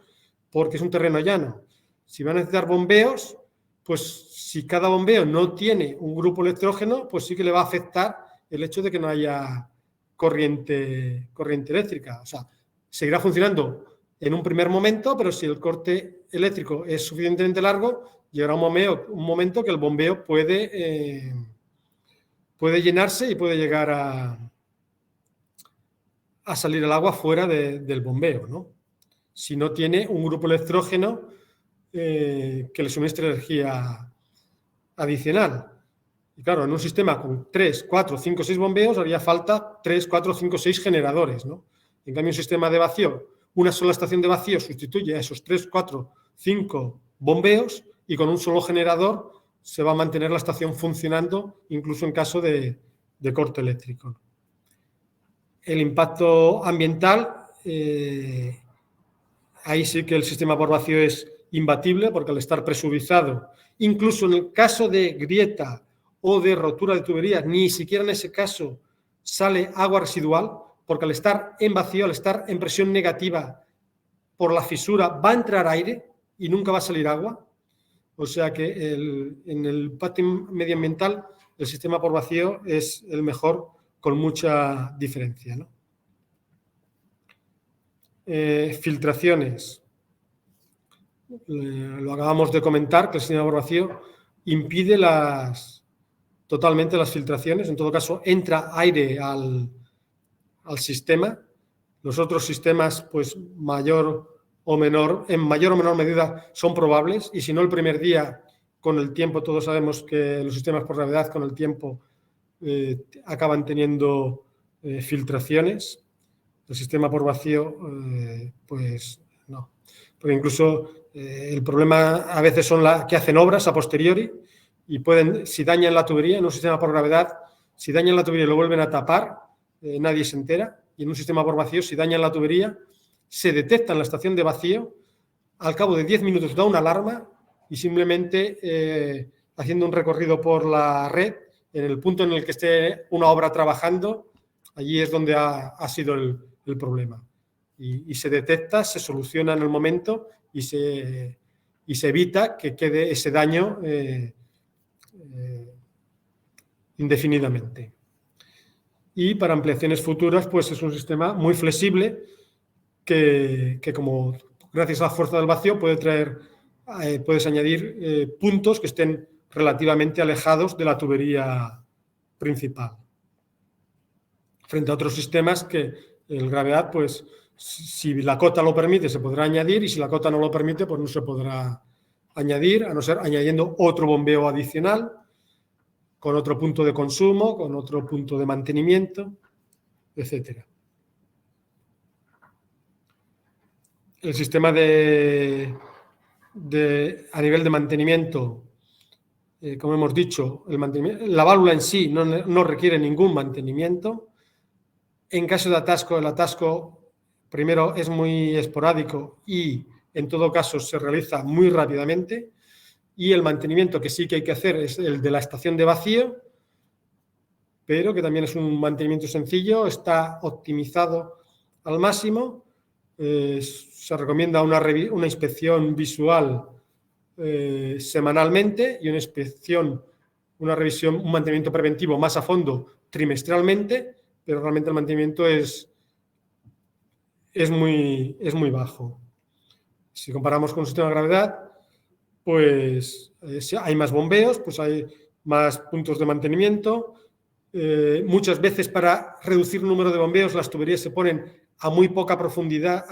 porque es un terreno llano. Si van a necesitar bombeos, pues si cada bombeo no tiene un grupo electrógeno, pues sí que le va a afectar el hecho de que no haya corriente eléctrica. O sea, seguirá funcionando en un primer momento, pero si el corte eléctrico es suficientemente largo, llegará un momento que el bombeo puede llenarse y puede llegar a salir el agua fuera del bombeo, ¿no? Si no tiene un grupo electrógeno que le suministre energía adicional. Y claro, en un sistema con 3, 4, 5, 6 bombeos haría falta 3, 4, 5, 6 generadores, ¿no? En cambio, un sistema de vacío, una sola estación de vacío sustituye a esos 3, 4, 5 bombeos y con un solo generador se va a mantener la estación funcionando incluso en caso de corte eléctrico. El impacto ambiental, ahí sí que el sistema por vacío es imbatible porque al estar presurizado, incluso en el caso de grieta o de rotura de tuberías, ni siquiera en ese caso sale agua residual, porque al estar en vacío, al estar en presión negativa por la fisura, va a entrar aire y nunca va a salir agua. O sea que en el impacto medioambiental el sistema por vacío es el mejor con mucha diferencia, ¿no? Filtraciones. Lo acabamos de comentar, que el sistema por vacío impide totalmente las filtraciones. En todo caso, entra aire al sistema. Los otros sistemas, pues en mayor o menor medida, son probables. Y si no, el primer día, con el tiempo, todos sabemos que los sistemas por gravedad, con el tiempo, acaban teniendo filtraciones. El sistema por vacío, pues no. Porque incluso el problema a veces son que hacen obras a posteriori y si dañan la tubería en un sistema por gravedad, si dañan la tubería y lo vuelven a tapar, nadie se entera. Y en un sistema por vacío, si dañan la tubería, se detecta en la estación de vacío, al cabo de 10 minutos da una alarma y simplemente haciendo un recorrido por la red, en el punto en el que esté una obra trabajando, allí es donde ha sido el problema. Y se detecta, se soluciona en el momento y se evita que quede ese daño indefinidamente. Y para ampliaciones futuras, pues es un sistema muy flexible que como gracias a la fuerza del vacío puedes añadir puntos que estén relativamente alejados de la tubería principal. Frente a otros sistemas que el gravedad, pues si la cota lo permite, se podrá añadir y si la cota no lo permite, pues no se podrá añadir, a no ser añadiendo otro bombeo adicional con otro punto de consumo, con otro punto de mantenimiento, etcétera. El sistema a nivel de mantenimiento, como hemos dicho, la válvula en sí no requiere ningún mantenimiento. En caso de atasco, el atasco primero es muy esporádico y en todo caso se realiza muy rápidamente. Y el mantenimiento que sí que hay que hacer es el de la estación de vacío, pero que también es un mantenimiento sencillo, está optimizado al máximo. Se recomienda una inspección visual semanalmente y una revisión, un mantenimiento preventivo más a fondo trimestralmente, pero realmente el mantenimiento es muy bajo. Si comparamos con un sistema de gravedad, pues hay más bombeos, pues hay más puntos de mantenimiento. Muchas veces para reducir el número de bombeos las tuberías se ponen a muy poca profundidad,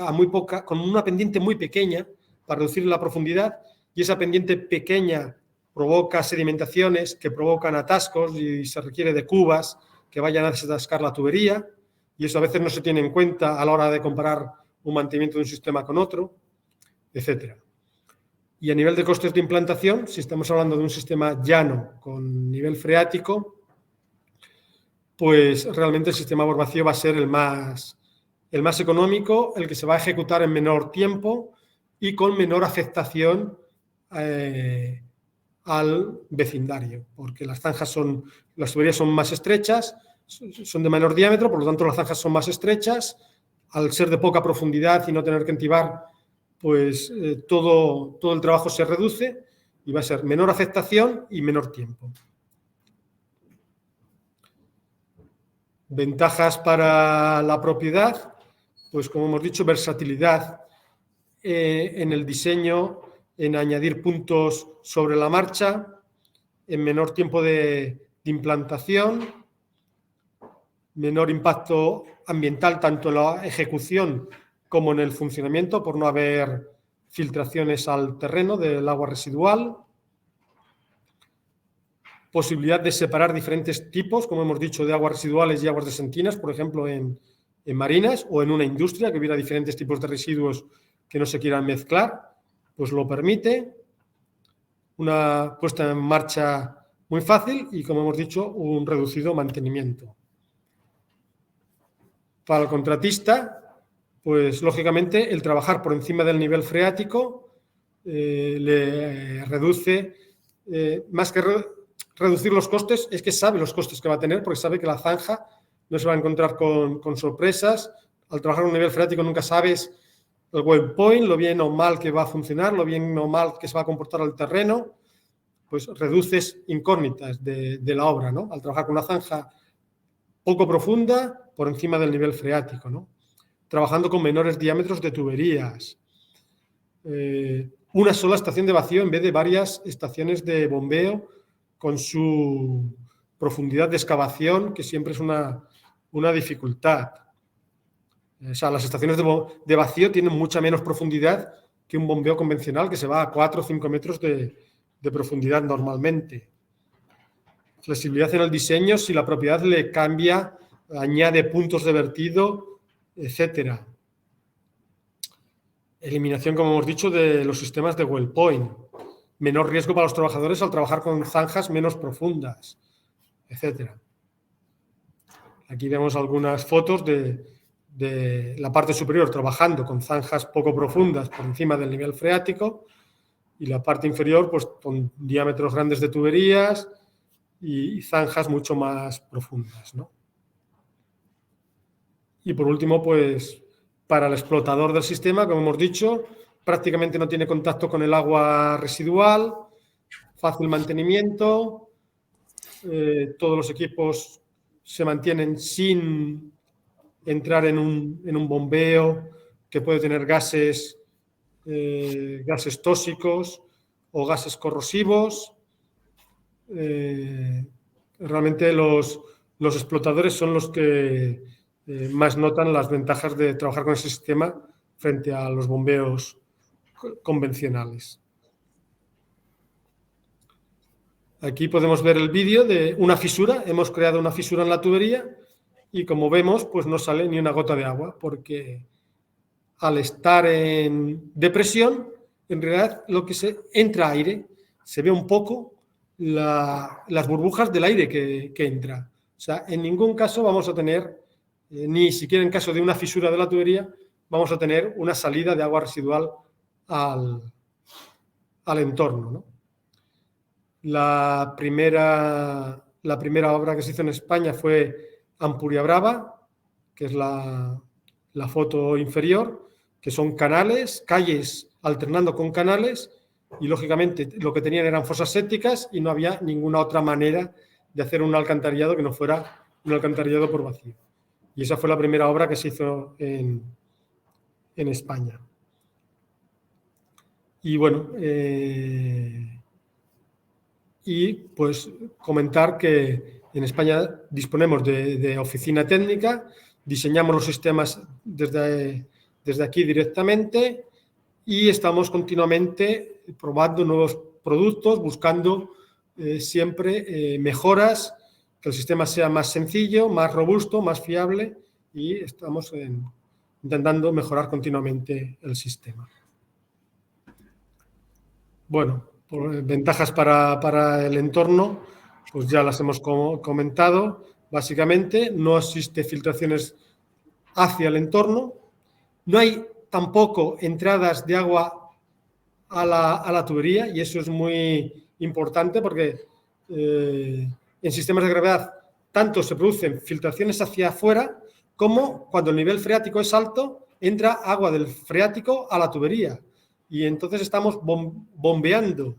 con una pendiente muy pequeña para reducir la profundidad y esa pendiente pequeña provoca sedimentaciones que provocan atascos y se requiere de cubas que vayan a desatascar la tubería y eso a veces no se tiene en cuenta a la hora de comparar un mantenimiento de un sistema con otro, etcétera. Y a nivel de costes de implantación, si estamos hablando de un sistema llano con nivel freático, pues realmente el sistema por vacío va a ser el más económico, el que se va a ejecutar en menor tiempo y con menor afectación al vecindario, porque las tuberías son más estrechas, son de menor diámetro, por lo tanto las zanjas son más estrechas, al ser de poca profundidad y no tener que entibar, pues todo el trabajo se reduce y va a ser menor afectación y menor tiempo. Ventajas para la propiedad, pues como hemos dicho, versatilidad en el diseño, en añadir puntos sobre la marcha, en menor tiempo de implantación, menor impacto ambiental tanto en la ejecución como en el funcionamiento por no haber filtraciones al terreno del agua residual, posibilidad de separar diferentes tipos, como hemos dicho, de aguas residuales y aguas de sentinas, por ejemplo, en marinas o en una industria que hubiera diferentes tipos de residuos que no se quieran mezclar, pues lo permite. Una puesta en marcha muy fácil y, como hemos dicho, un reducido mantenimiento. Para el contratista, pues lógicamente el trabajar por encima del nivel freático le reduce, más que reducir los costes, es que sabe los costes que va a tener porque sabe que la zanja no se va a encontrar con sorpresas. Al trabajar a un nivel freático nunca sabes el waypoint, lo bien o mal que va a funcionar, lo bien o mal que se va a comportar el terreno, pues reduces incógnitas de la obra, ¿no? Al trabajar con una zanja poco profunda por encima del nivel freático, ¿no? Trabajando con menores diámetros de tuberías. Una sola estación de vacío en vez de varias estaciones de bombeo con su profundidad de excavación, que siempre es una dificultad. O sea, las estaciones de vacío tienen mucha menos profundidad que un bombeo convencional que se va a 4 o 5 metros de profundidad normalmente. Flexibilidad en el diseño, si la propiedad le cambia, añade puntos de vertido, etc. Eliminación, como hemos dicho, de los sistemas de well point. Menor riesgo para los trabajadores al trabajar con zanjas menos profundas, etc. Aquí vemos algunas fotos de la parte superior trabajando con zanjas poco profundas por encima del nivel freático y la parte inferior pues con diámetros grandes de tuberías y zanjas mucho más profundas, ¿no? Y por último, pues para el explotador del sistema, como hemos dicho, prácticamente no tiene contacto con el agua residual, fácil mantenimiento, todos los equipos se mantienen sin entrar en un bombeo que puede tener gases tóxicos o gases corrosivos. Realmente los explotadores son los que más notan las ventajas de trabajar con ese sistema frente a los bombeos convencionales. Aquí podemos ver el vídeo de una fisura. Hemos creado una fisura en la tubería y, como vemos, pues no sale ni una gota de agua porque al estar en depresión, en realidad lo que entra aire, se ve un poco las burbujas del aire que entra. O sea, en ningún caso vamos a tener, ni siquiera en caso de una fisura de la tubería, vamos a tener una salida de agua residual al entorno, ¿no? La primera obra que se hizo en España fue Ampuriabrava, que es la foto inferior, que son canales, calles alternando con canales, y lógicamente lo que tenían eran fosas sépticas y no había ninguna otra manera de hacer un alcantarillado que no fuera un alcantarillado por vacío. Y esa fue la primera obra que se hizo en España. Y bueno, y pues comentar que en España disponemos de oficina técnica, diseñamos los sistemas desde aquí directamente y estamos continuamente probando nuevos productos, buscando siempre mejoras, que el sistema sea más sencillo, más robusto, más fiable y estamos intentando mejorar continuamente el sistema. Bueno, ventajas para el entorno, pues ya las hemos comentado. Básicamente, no existe filtraciones hacia el entorno. No hay tampoco entradas de agua a la tubería y eso es muy importante porque en sistemas de gravedad tanto se producen filtraciones hacia afuera como cuando el nivel freático es alto, entra agua del freático a la tubería. y entonces estamos bombeando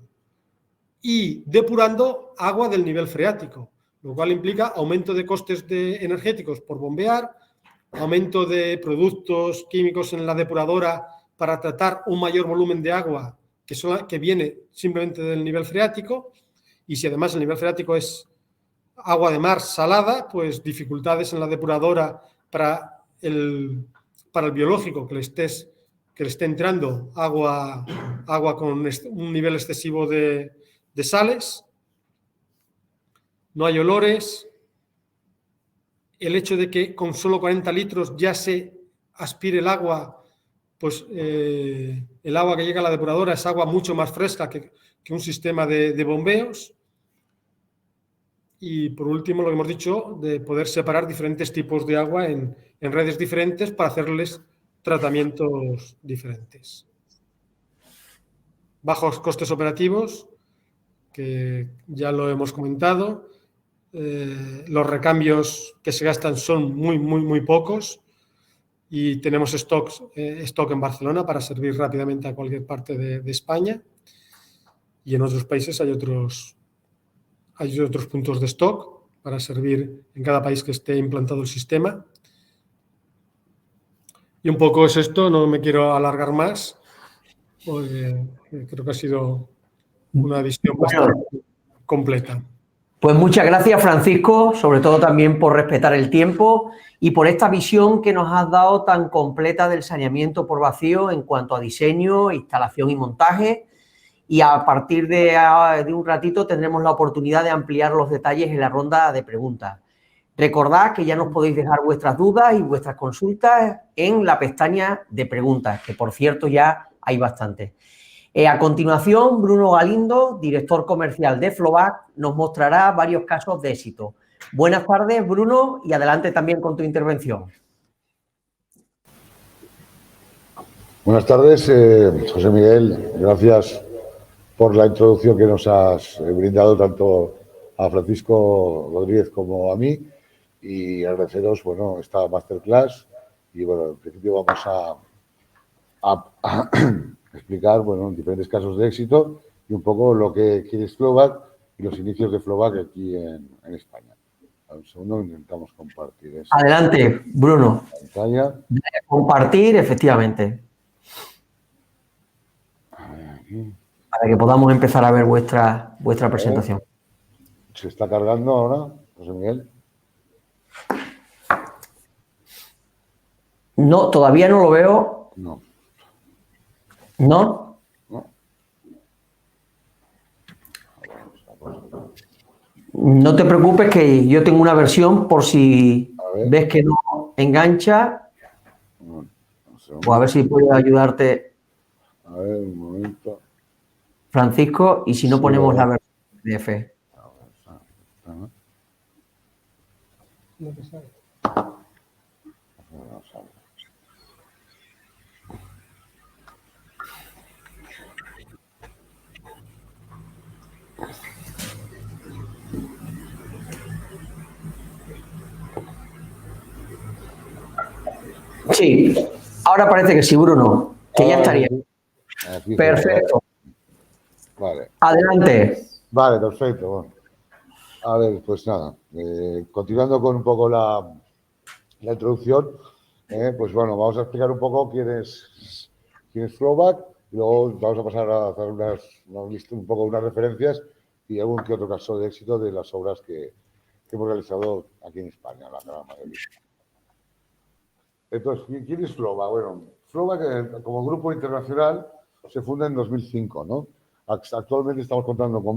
y depurando agua del nivel freático, lo cual implica aumento de costes energéticos por bombear, aumento de productos químicos en la depuradora para tratar un mayor volumen de agua que viene simplemente del nivel freático, y si además el nivel freático es agua de mar salada, pues dificultades en la depuradora para el biológico que le esté entrando agua con un nivel excesivo de sales, no hay olores, el hecho de que con solo 40 litros ya se aspire el agua, pues el agua que llega a la depuradora es agua mucho más fresca que un sistema de bombeos. Y por último, lo que hemos dicho, de poder separar diferentes tipos de agua en redes diferentes para hacerles tratamientos diferentes. Bajos costes operativos, que ya lo hemos comentado. Los recambios que se gastan son muy pocos y tenemos stock en Barcelona para servir rápidamente a cualquier parte de España, y en otros países hay otros puntos de stock para servir en cada país que esté implantado el sistema. Y un poco es esto, no me quiero alargar más, porque creo que ha sido una visión bastante completa. Pues muchas gracias, Francisco, sobre todo también por respetar el tiempo y por esta visión que nos has dado tan completa del saneamiento por vacío en cuanto a diseño, instalación y montaje. Y a partir de un ratito tendremos la oportunidad de ampliar los detalles en la ronda de preguntas. Recordad que ya nos podéis dejar vuestras dudas y vuestras consultas en la pestaña de preguntas, que por cierto ya hay bastantes. A continuación, Bruno Galindo, director comercial de Flovac, nos mostrará varios casos de éxito. Buenas tardes, Bruno, y adelante también con tu intervención. Buenas tardes, José Miguel. Gracias por la introducción que nos has brindado tanto a Francisco Rodríguez como a mí, y agradeceros, bueno, esta masterclass. Y bueno, en principio vamos a explicar, bueno, diferentes casos de éxito y un poco lo que quiere Flovac y los inicios de Flovac aquí en España. Un segundo, intentamos compartir eso. Adelante, Bruno. Pantalla. Compartir, efectivamente. Para que podamos empezar a ver vuestra presentación. ¿Se está cargando ahora, José Miguel? No, todavía no lo veo. No. ¿No? No. No te preocupes que yo tengo una versión por si ves que no engancha. O a ver si puedo ayudarte. A ver, un momento. Francisco, y si no ponemos la versión PDF. Sí, ahora parece que sí, Bruno, que ya estaría. Perfecto. Vale. Adelante. Vale, perfecto. Bueno. A ver, pues nada, continuando con un poco la introducción, pues bueno, vamos a explicar un poco quién es Flovac, y luego vamos a pasar a hacer unas referencias y algún que otro caso de éxito de las obras que hemos realizado aquí en España, la gran mayoría. Entonces, ¿quién es Flovac? Bueno, Flovac como grupo internacional se funda en 2005, ¿no? Actualmente estamos contando con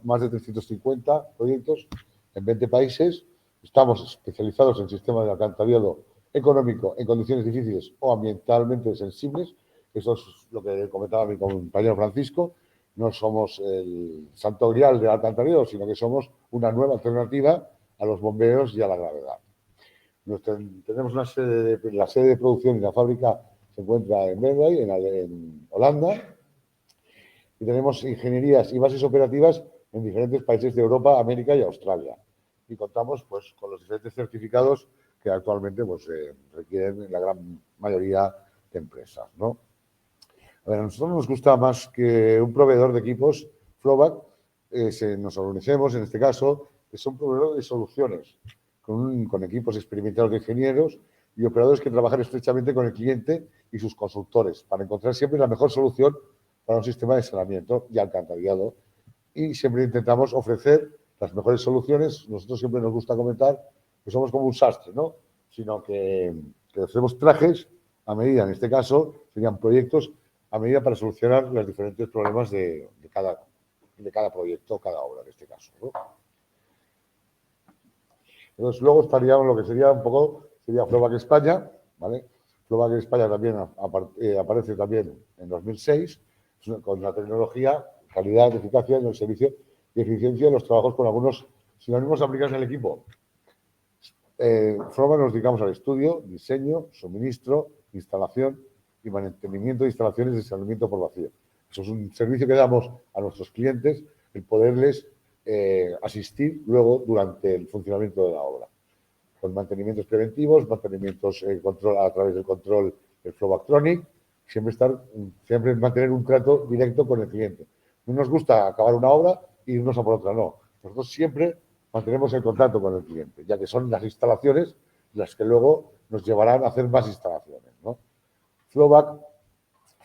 más de 350 proyectos en 20 países. Estamos especializados en sistemas de alcantarillado económico en condiciones difíciles o ambientalmente sensibles. Eso es lo que comentaba mi compañero Francisco. No somos el santo grial del alcantarillado, sino que somos una nueva alternativa a los bombeos y a la gravedad. Tenemos la sede de producción y la fábrica se encuentra en Bernay, en Holanda. Y tenemos ingenierías y bases operativas en diferentes países de Europa, América y Australia. Y contamos pues con los diferentes certificados que actualmente pues, requieren la gran mayoría de empresas, ¿no? A ver, a nosotros nos gusta más que un proveedor de equipos, Flowback, nos organicemos, en este caso, que son proveedores de soluciones, con equipos experimentados de ingenieros y operadores que trabajan estrechamente con el cliente y sus consultores para encontrar siempre la mejor solución para un sistema de saneamiento y alcantarillado. Y siempre intentamos ofrecer las mejores soluciones. Nosotros siempre nos gusta comentar que somos como un sastre, ¿no? Sino que hacemos trajes a medida, en este caso, serían proyectos a medida para solucionar los diferentes problemas de cada proyecto, cada obra, en este caso, ¿no? Entonces, luego estaríamos lo que sería un poco, sería Flowback España, ¿vale? Flowback España también aparece también en 2006, con la tecnología, calidad, eficacia en el servicio y eficiencia de los trabajos con algunos sinónimos aplicados en el equipo. Flowback nos dedicamos al estudio, diseño, suministro, instalación y mantenimiento de instalaciones de saneamiento por vacío. Eso es un servicio que damos a nuestros clientes, el poderles asistir luego durante el funcionamiento de la obra, con mantenimientos preventivos, mantenimientos control, a través del control del Flowbacktronic, siempre mantener un trato directo con el cliente. No nos gusta acabar una obra e irnos a por otra, no. Nosotros siempre mantenemos el contacto con el cliente, ya que son las instalaciones las que luego nos llevarán a hacer más instalaciones, ¿no? Flowback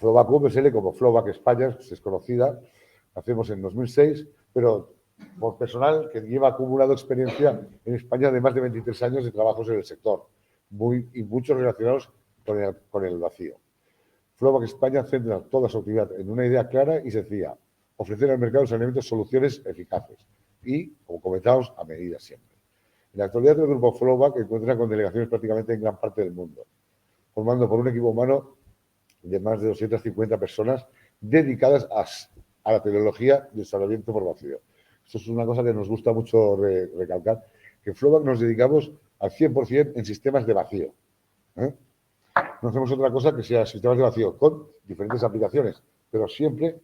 VSL como Flowback España, que es conocida, la hacemos en 2006, pero por personal que lleva acumulado experiencia en España de más de 23 años de trabajos en el sector, y muchos relacionados con el vacío. Flowback España centra toda su actividad en una idea clara y sencilla: ofrecer al mercado de saneamiento soluciones eficaces y, como comentábamos, a medida siempre. En la actualidad, el grupo Flowback encuentra con delegaciones prácticamente en gran parte del mundo, formando por un equipo humano de más de 250 personas dedicadas a la tecnología del saneamiento por vacío. Esto es una cosa que nos gusta mucho recalcar, que en Flowback nos dedicamos al 100% en sistemas de vacío. No hacemos otra cosa que sea sistemas de vacío con diferentes aplicaciones, pero siempre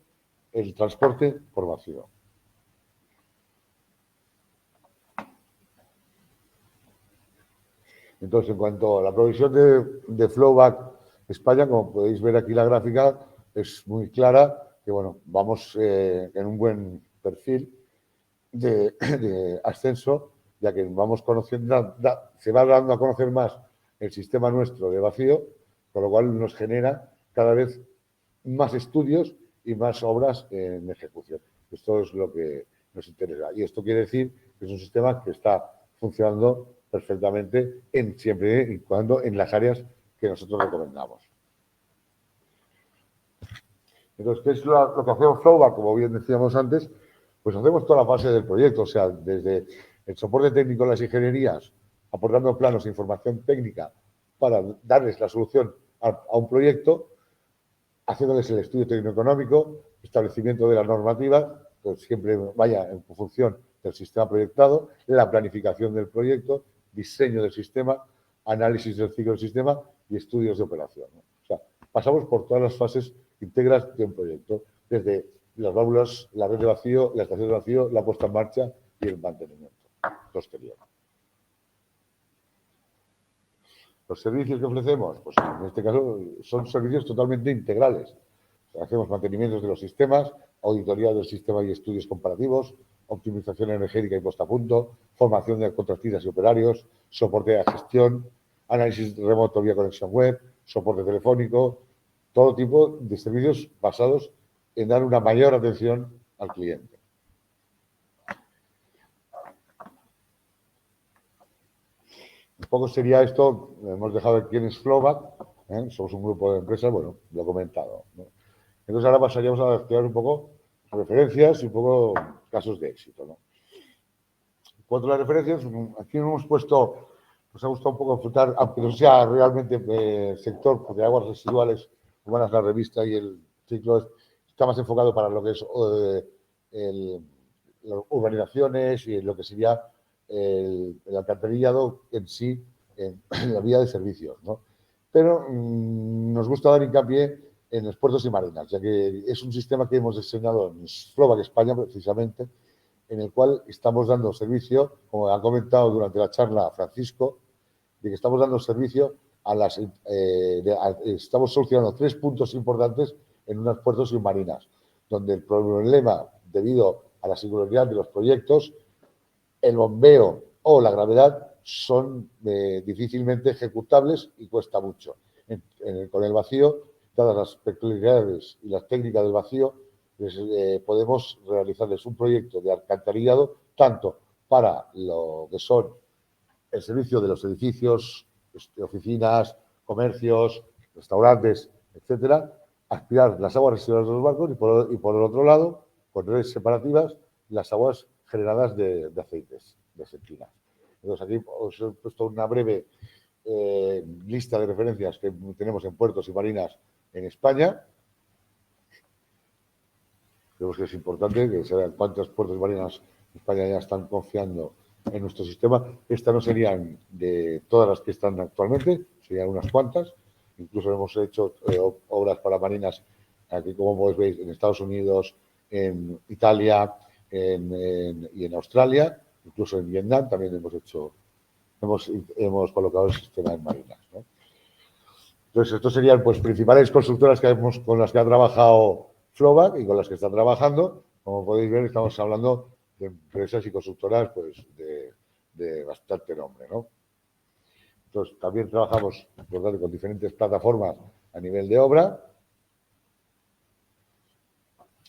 el transporte por vacío. Entonces, en cuanto a la provisión de Flowback España, como podéis ver aquí la gráfica, es muy clara que, bueno, vamos en un buen perfil de ascenso, ya que vamos conociendo, se va dando a conocer más el sistema nuestro de vacío, con lo cual nos genera cada vez más estudios y más obras en ejecución. Esto es lo que nos interesa. Y esto quiere decir que es un sistema que está funcionando perfectamente siempre y cuando en las áreas que nosotros recomendamos. Entonces, ¿qué es lo que hacemos Flowback? Como bien decíamos antes, pues hacemos toda la fase del proyecto, o sea, desde el soporte técnico de las ingenierías, aportando planos e información técnica para darles la solución a un proyecto, haciéndoles el estudio técnico-económico, establecimiento de la normativa, que siempre vaya en función del sistema proyectado, la planificación del proyecto, diseño del sistema, análisis del ciclo del sistema y estudios de operación, ¿no? O sea, pasamos por todas las fases íntegras de un proyecto, desde las válvulas, la red de vacío, la estación de vacío, la puesta en marcha y el mantenimiento posterior. Los servicios que ofrecemos, pues en este caso son servicios totalmente integrales. O sea, hacemos mantenimientos de los sistemas, auditoría del sistema y estudios comparativos, optimización energética y puesta a punto, formación de contratistas y operarios, soporte a gestión, análisis remoto vía conexión web, soporte telefónico, todo tipo de servicios basados en dar una mayor atención al cliente. Un poco sería esto, hemos dejado aquí quién es Flowback, somos un grupo de empresas, bueno, lo he comentado, ¿no? Entonces ahora pasaríamos a estudiar un poco referencias y un poco casos de éxito, ¿no? En cuanto a las referencias, aquí hemos puesto, nos ha gustado un poco enfocar, aunque no sea realmente sector de aguas residuales humanas, la revista y el ciclo está más enfocado para lo que es las urbanizaciones y lo que sería el alcantarillado en sí, en la vía de servicios, ¿no? Pero nos gusta dar hincapié en los puertos y marinas, ya que es un sistema que hemos diseñado en Flowback España, precisamente, en el cual estamos dando servicio, como ha comentado durante la charla Francisco, de que estamos dando servicio a estamos solucionando 3 puntos importantes en unos puertos y marinas, donde el problema, debido a la singularidad de los proyectos, el bombeo o la gravedad son difícilmente ejecutables y cuesta mucho. Con el vacío, dadas las peculiaridades y las técnicas del vacío, podemos realizarles un proyecto de alcantarillado tanto para lo que son el servicio de los edificios, oficinas, comercios, restaurantes, etcétera, aspirar las aguas residuales de los barcos y por el otro lado, con redes separativas, las aguas generadas de aceites, de aceitinas. Entonces, aquí os he puesto una breve lista de referencias que tenemos en puertos y marinas en España. Creo que es importante que se vean cuántos puertos y marinas en España ya están confiando en nuestro sistema. Estas no serían de todas las que están actualmente, serían unas cuantas. Incluso hemos hecho obras para marinas, aquí como podéis ver, en Estados Unidos, en Italia y en Australia, incluso en Vietnam también hemos colocado el sistema en marinas, ¿no? Entonces, estos serían pues principales constructoras con las que ha trabajado Flowback y con las que está trabajando. Como podéis ver, estamos hablando de empresas y constructoras pues de bastante nombre, ¿no? Entonces, también trabajamos con diferentes plataformas a nivel de obra.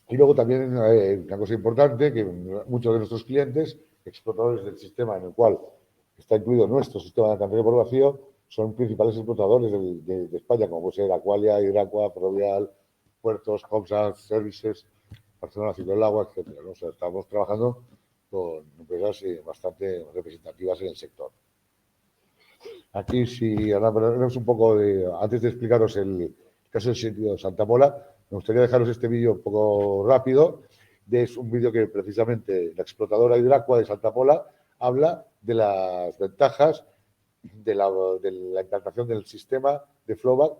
Y luego también una cosa importante, que muchos de nuestros clientes, explotadores del sistema en el cual está incluido nuestro sistema de alcantarillado por vacío, son principales explotadores de España, como puede ser Aqualia, Hidraqua, Ferrovial, Puertos, Comsa, Services, Barcelona Ciclo del Agua, etc., ¿no? O sea, estamos trabajando con empresas bastante representativas en el sector. Aquí, si hablamos un poco antes de explicaros el caso del sitio de Santa Pola, me gustaría dejaros este vídeo un poco rápido. Es un vídeo que precisamente la explotadora Hidraqua de Santa Pola habla de las ventajas de la implantación del sistema de Flowback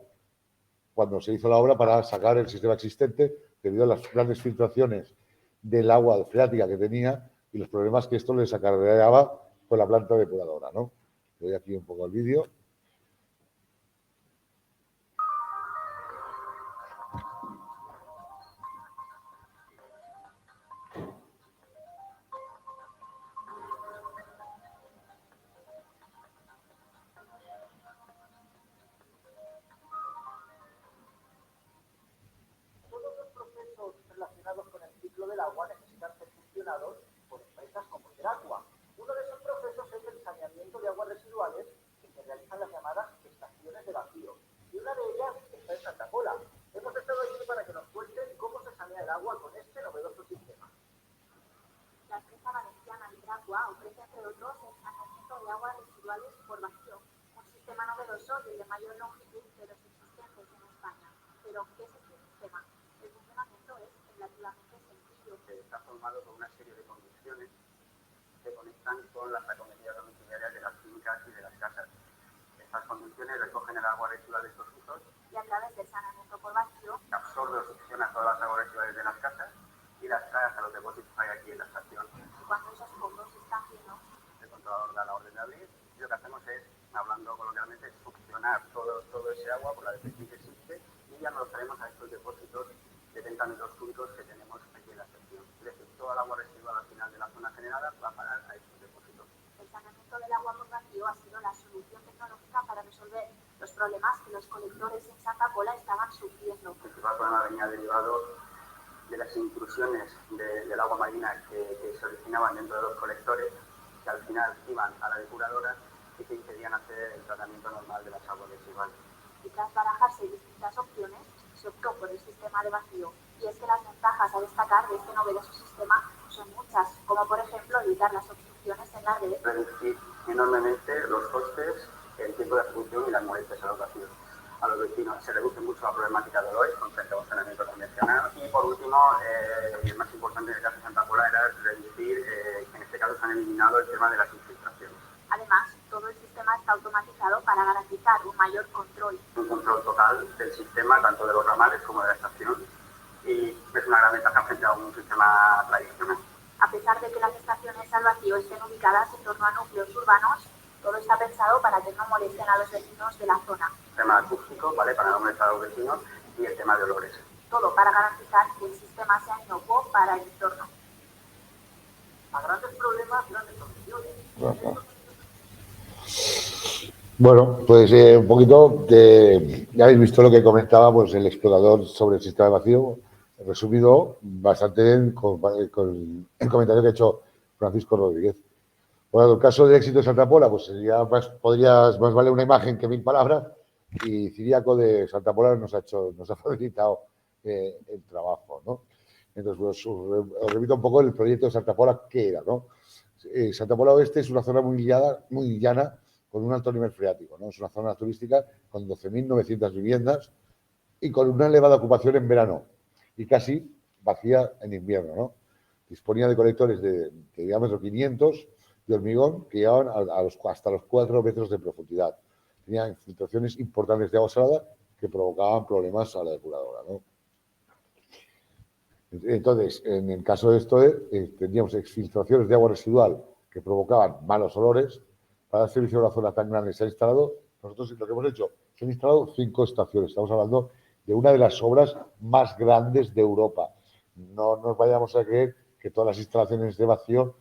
cuando se hizo la obra para sacar el sistema existente debido a las grandes filtraciones del agua freática que tenía y los problemas que esto les acarreaba con la planta depuradora, ¿no? Doy aquí un poco el vídeo. Relacionados con el ciclo del agua necesitan ser gestionados por empresas como Hidraqua. Uno de esos procesos es el saneamiento de aguas residuales que se realizan las llamadas estaciones de vacío. Y una de ellas está en Santa Pola. Hemos estado aquí para que nos cuenten cómo se sanea el agua con este novedoso sistema. La empresa valenciana Hidraqua ofrece, entre otros, el saneamiento de aguas residuales por vacío, un sistema novedoso y el de mayor longitud de los existentes en España. Pero, ¿qué es este sistema? El funcionamiento es relativamente sencillo. Está formado por una serie de conducciones que conectan con las acometida domiciliarias de las fincas y de las casas. Estas conducciones recogen el agua residual de estos usos y a través del saneamiento por vacío absorbe o succiona todas las aguas residuales de las casas y las trae hasta los depósitos que hay aquí en la estación. Y cuando esos fondos están llenos, el controlador da la orden de abrir y lo que hacemos es, hablando coloquialmente, succionar todo ese agua por la depresión que existe y ya nos lo traemos a estos depósitos de 30 metros cúbicos que tenemos aquí en la estación. Es decir, toda el agua residual al final de la zona generada va a parar a estos depósitos. El saneamiento del agua por vacío ha sido la solución tecnológica para resolver los problemas que los colectores en Santa Pola estaban sufriendo. El principal problema venía derivado de las intrusiones del agua marina que se originaban dentro de los colectores, que al final iban a la depuradora y que impedían hacer el tratamiento normal de las aguas residuales. Y tras barajarse distintas opciones, se optó por el sistema de vacío. Y es que las ventajas a destacar de este novedoso sistema son muchas, como por ejemplo evitar las obstrucciones en la red, reducir enormemente los costes, el tiempo de ejecución y las molestias a los vacíos. A los vecinos se reduce mucho la problemática de dolores con frente a un saneamiento convencional. Y por último, y el más importante en el caso de Santa Pola, era reducir, que en este caso se han eliminado el tema de las infiltraciones. Además, todo el sistema está automatizado para garantizar un mayor control. Un control total del sistema, tanto de los ramales como de la estación, y es una gran ventaja frente a un sistema tradicional. A pesar de que las estaciones al vacío estén ubicadas en torno a núcleos urbanos, todo está pensado para que no molesten a los vecinos de la zona. El tema acústico, ¿vale? Para no molestar a los vecinos, y el tema de olores. todo para garantizar que el sistema sea inocuo para el entorno. A grandes problemas, grandes soluciones. Ajá. Bueno, pues un poquito ya habéis visto lo que comentaba pues, el explorador sobre el sistema de vacío, resumido bastante bien con el comentario que ha hecho Francisco Rodríguez. Bueno, el caso del éxito de Santa Pola, pues sería más vale una imagen que 1000 palabras, y Ciriaco de Santa Pola nos ha facilitado el trabajo, ¿no? Entonces, pues, os repito un poco el proyecto de Santa Pola, ¿qué era, no? Santa Pola Oeste es una zona muy llana, con un alto nivel freático, ¿no? Es una zona turística con 12.900 viviendas y con una elevada ocupación en verano y casi vacía en invierno, ¿no? Disponía de colectores de diámetro 500 de hormigón que llegaban hasta los 4 metros de profundidad. Tenía infiltraciones importantes de agua salada que provocaban problemas a la depuradora, ¿no? Entonces, en el caso de esto, teníamos exfiltraciones de agua residual que provocaban malos olores. Para dar servicio a una zona tan grande se ha instalado, nosotros lo que hemos hecho, se han instalado 5 estaciones. Estamos hablando de una de las obras más grandes de Europa. No nos vayamos a creer que todas las instalaciones de vacío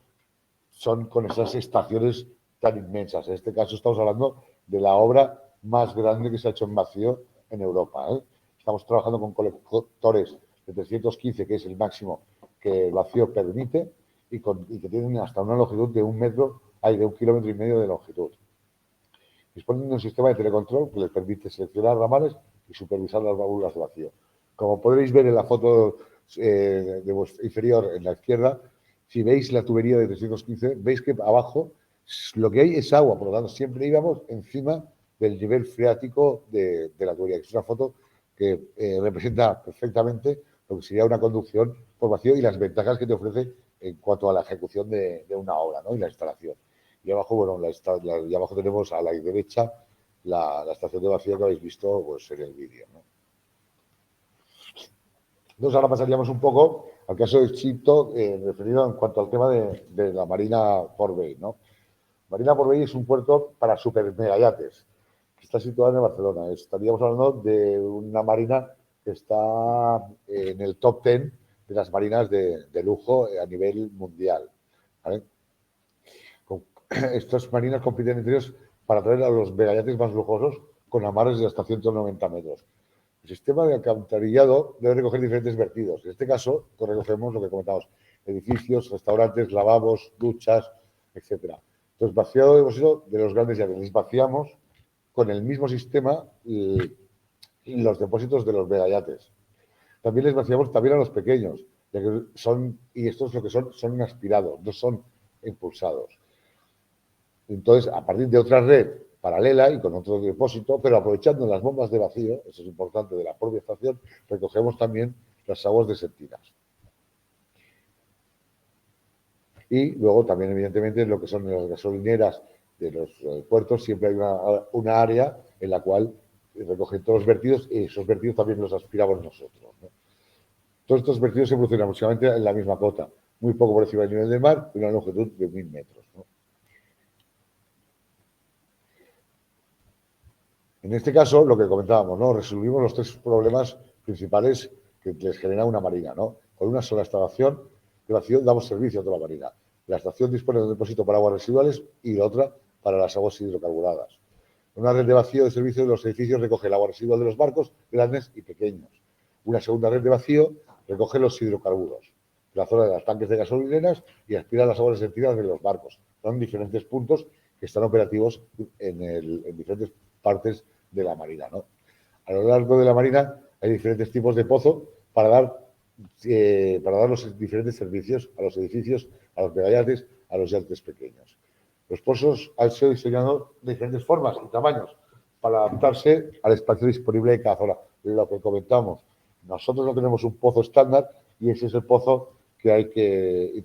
son con esas estaciones tan inmensas. En este caso estamos hablando de la obra más grande que se ha hecho en vacío en Europa, ¿eh? Estamos trabajando con colectores de 315, que es el máximo que el vacío permite, y que tienen hasta una longitud de 1 metro, de 1,5 kilómetros de longitud. Disponen de un sistema de telecontrol que les permite seleccionar ramales y supervisar las válvulas de vacío. Como podréis ver en la foto de vuestra inferior en la izquierda, si veis la tubería de 315, veis que abajo lo que hay es agua, por lo tanto siempre íbamos encima del nivel freático de la tubería. Es una foto que representa perfectamente lo que sería una conducción por vacío y las ventajas que te ofrece en cuanto a la ejecución de una obra, ¿no? Y la instalación. Y abajo, bueno, y abajo tenemos a la derecha la estación de vacío que habéis visto pues, en el vídeo, ¿no? Entonces ahora pasaríamos un poco al caso de Egipto, referido en cuanto al tema de la Marina Port Bay, ¿no? Marina Port Bay es un puerto para super megayates que está situado en Barcelona. Estaríamos hablando de una marina que está en el top 10 de las marinas de lujo a nivel mundial, ¿vale? Estas marinas compiten entre ellos para traer a los megayates más lujosos con amarres de hasta 190 metros. El sistema de alcantarillado debe recoger diferentes vertidos. En este caso, recogemos lo que comentamos: edificios, restaurantes, lavabos, duchas, etc. Entonces, vaciado de los grandes yates, les vaciamos con el mismo sistema y los depósitos de los megayates. También les vaciamos también a los pequeños, ya que y estos lo que son aspirados, no son impulsados. Entonces, a partir de otra red paralela y con otro depósito, pero aprovechando las bombas de vacío, eso es importante, de la propia estación, recogemos también las aguas de septinas. Y luego también, evidentemente, lo que son las gasolineras de los puertos, siempre hay una área en la cual recogen todos los vertidos y esos vertidos también los aspiramos nosotros, ¿no? Todos estos vertidos se producen aproximadamente en la misma cota, muy poco por encima del nivel del mar y una longitud de 1000 metros, ¿no? En este caso, lo que comentábamos, ¿no? Resolvimos los 3 problemas principales que les genera una marina, ¿no? Con una sola instalación de vacío damos servicio a toda la marina. La estación dispone de un depósito para aguas residuales y la otra para las aguas hidrocarburadas. Una red de vacío de servicio de los edificios recoge el agua residual de los barcos, grandes y pequeños. Una segunda red de vacío recoge los hidrocarburos, la zona de los tanques de gasolineras, y aspira las aguas sentidas de los barcos. Son diferentes puntos que están operativos en diferentes partes de la marina, ¿no? A lo largo de la marina hay diferentes tipos de pozo para dar los diferentes servicios a los edificios, a los megayates, a los yates pequeños. Los pozos han sido diseñados de diferentes formas y tamaños para adaptarse al espacio disponible de cada zona. Lo que comentamos, nosotros no tenemos un pozo estándar y ese es el pozo que hay que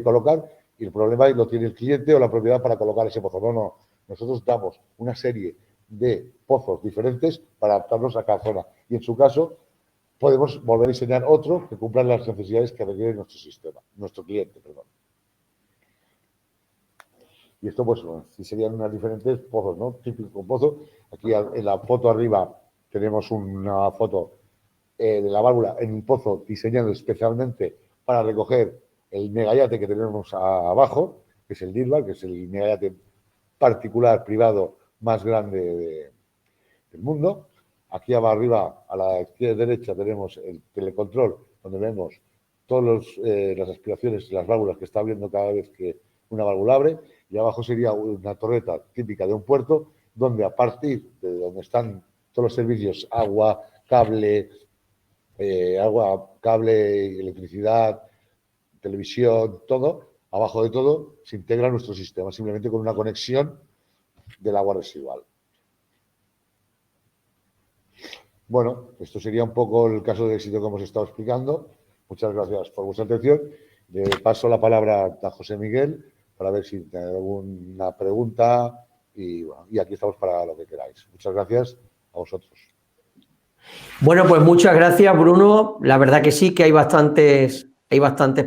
colocar, y el problema lo tiene el cliente o la propiedad para colocar ese pozo. No. Nosotros damos una serie de pozos diferentes para adaptarnos a cada zona. Y en su caso, podemos volver a diseñar otro que cumpla las necesidades que requiere nuestro sistema, nuestro cliente, perdón. Y esto, pues, sí serían unos diferentes pozos, ¿no? Típico pozo. Aquí en la foto arriba tenemos una foto de la válvula en un pozo diseñado especialmente para recoger el megayate que tenemos abajo, que es el Dilbach, que es el megayate particular privado más grande del mundo. Aquí arriba, a la izquierda y derecha, tenemos el telecontrol, donde vemos todas las aspiraciones y las válvulas que está abriendo cada vez que una válvula abre, y abajo sería una torreta típica de un puerto, donde a partir de donde están todos los servicios, agua, cable, electricidad, televisión, todo, abajo de todo se integra nuestro sistema, simplemente con una conexión del agua residual. Bueno, esto sería un poco el caso de éxito que hemos estado explicando. Muchas gracias por vuestra atención. Le paso la palabra a José Miguel para ver si tiene alguna pregunta y, bueno, y aquí estamos para lo que queráis. Muchas gracias a vosotros. Bueno, pues muchas gracias, Bruno. La verdad que sí, que hay bastantes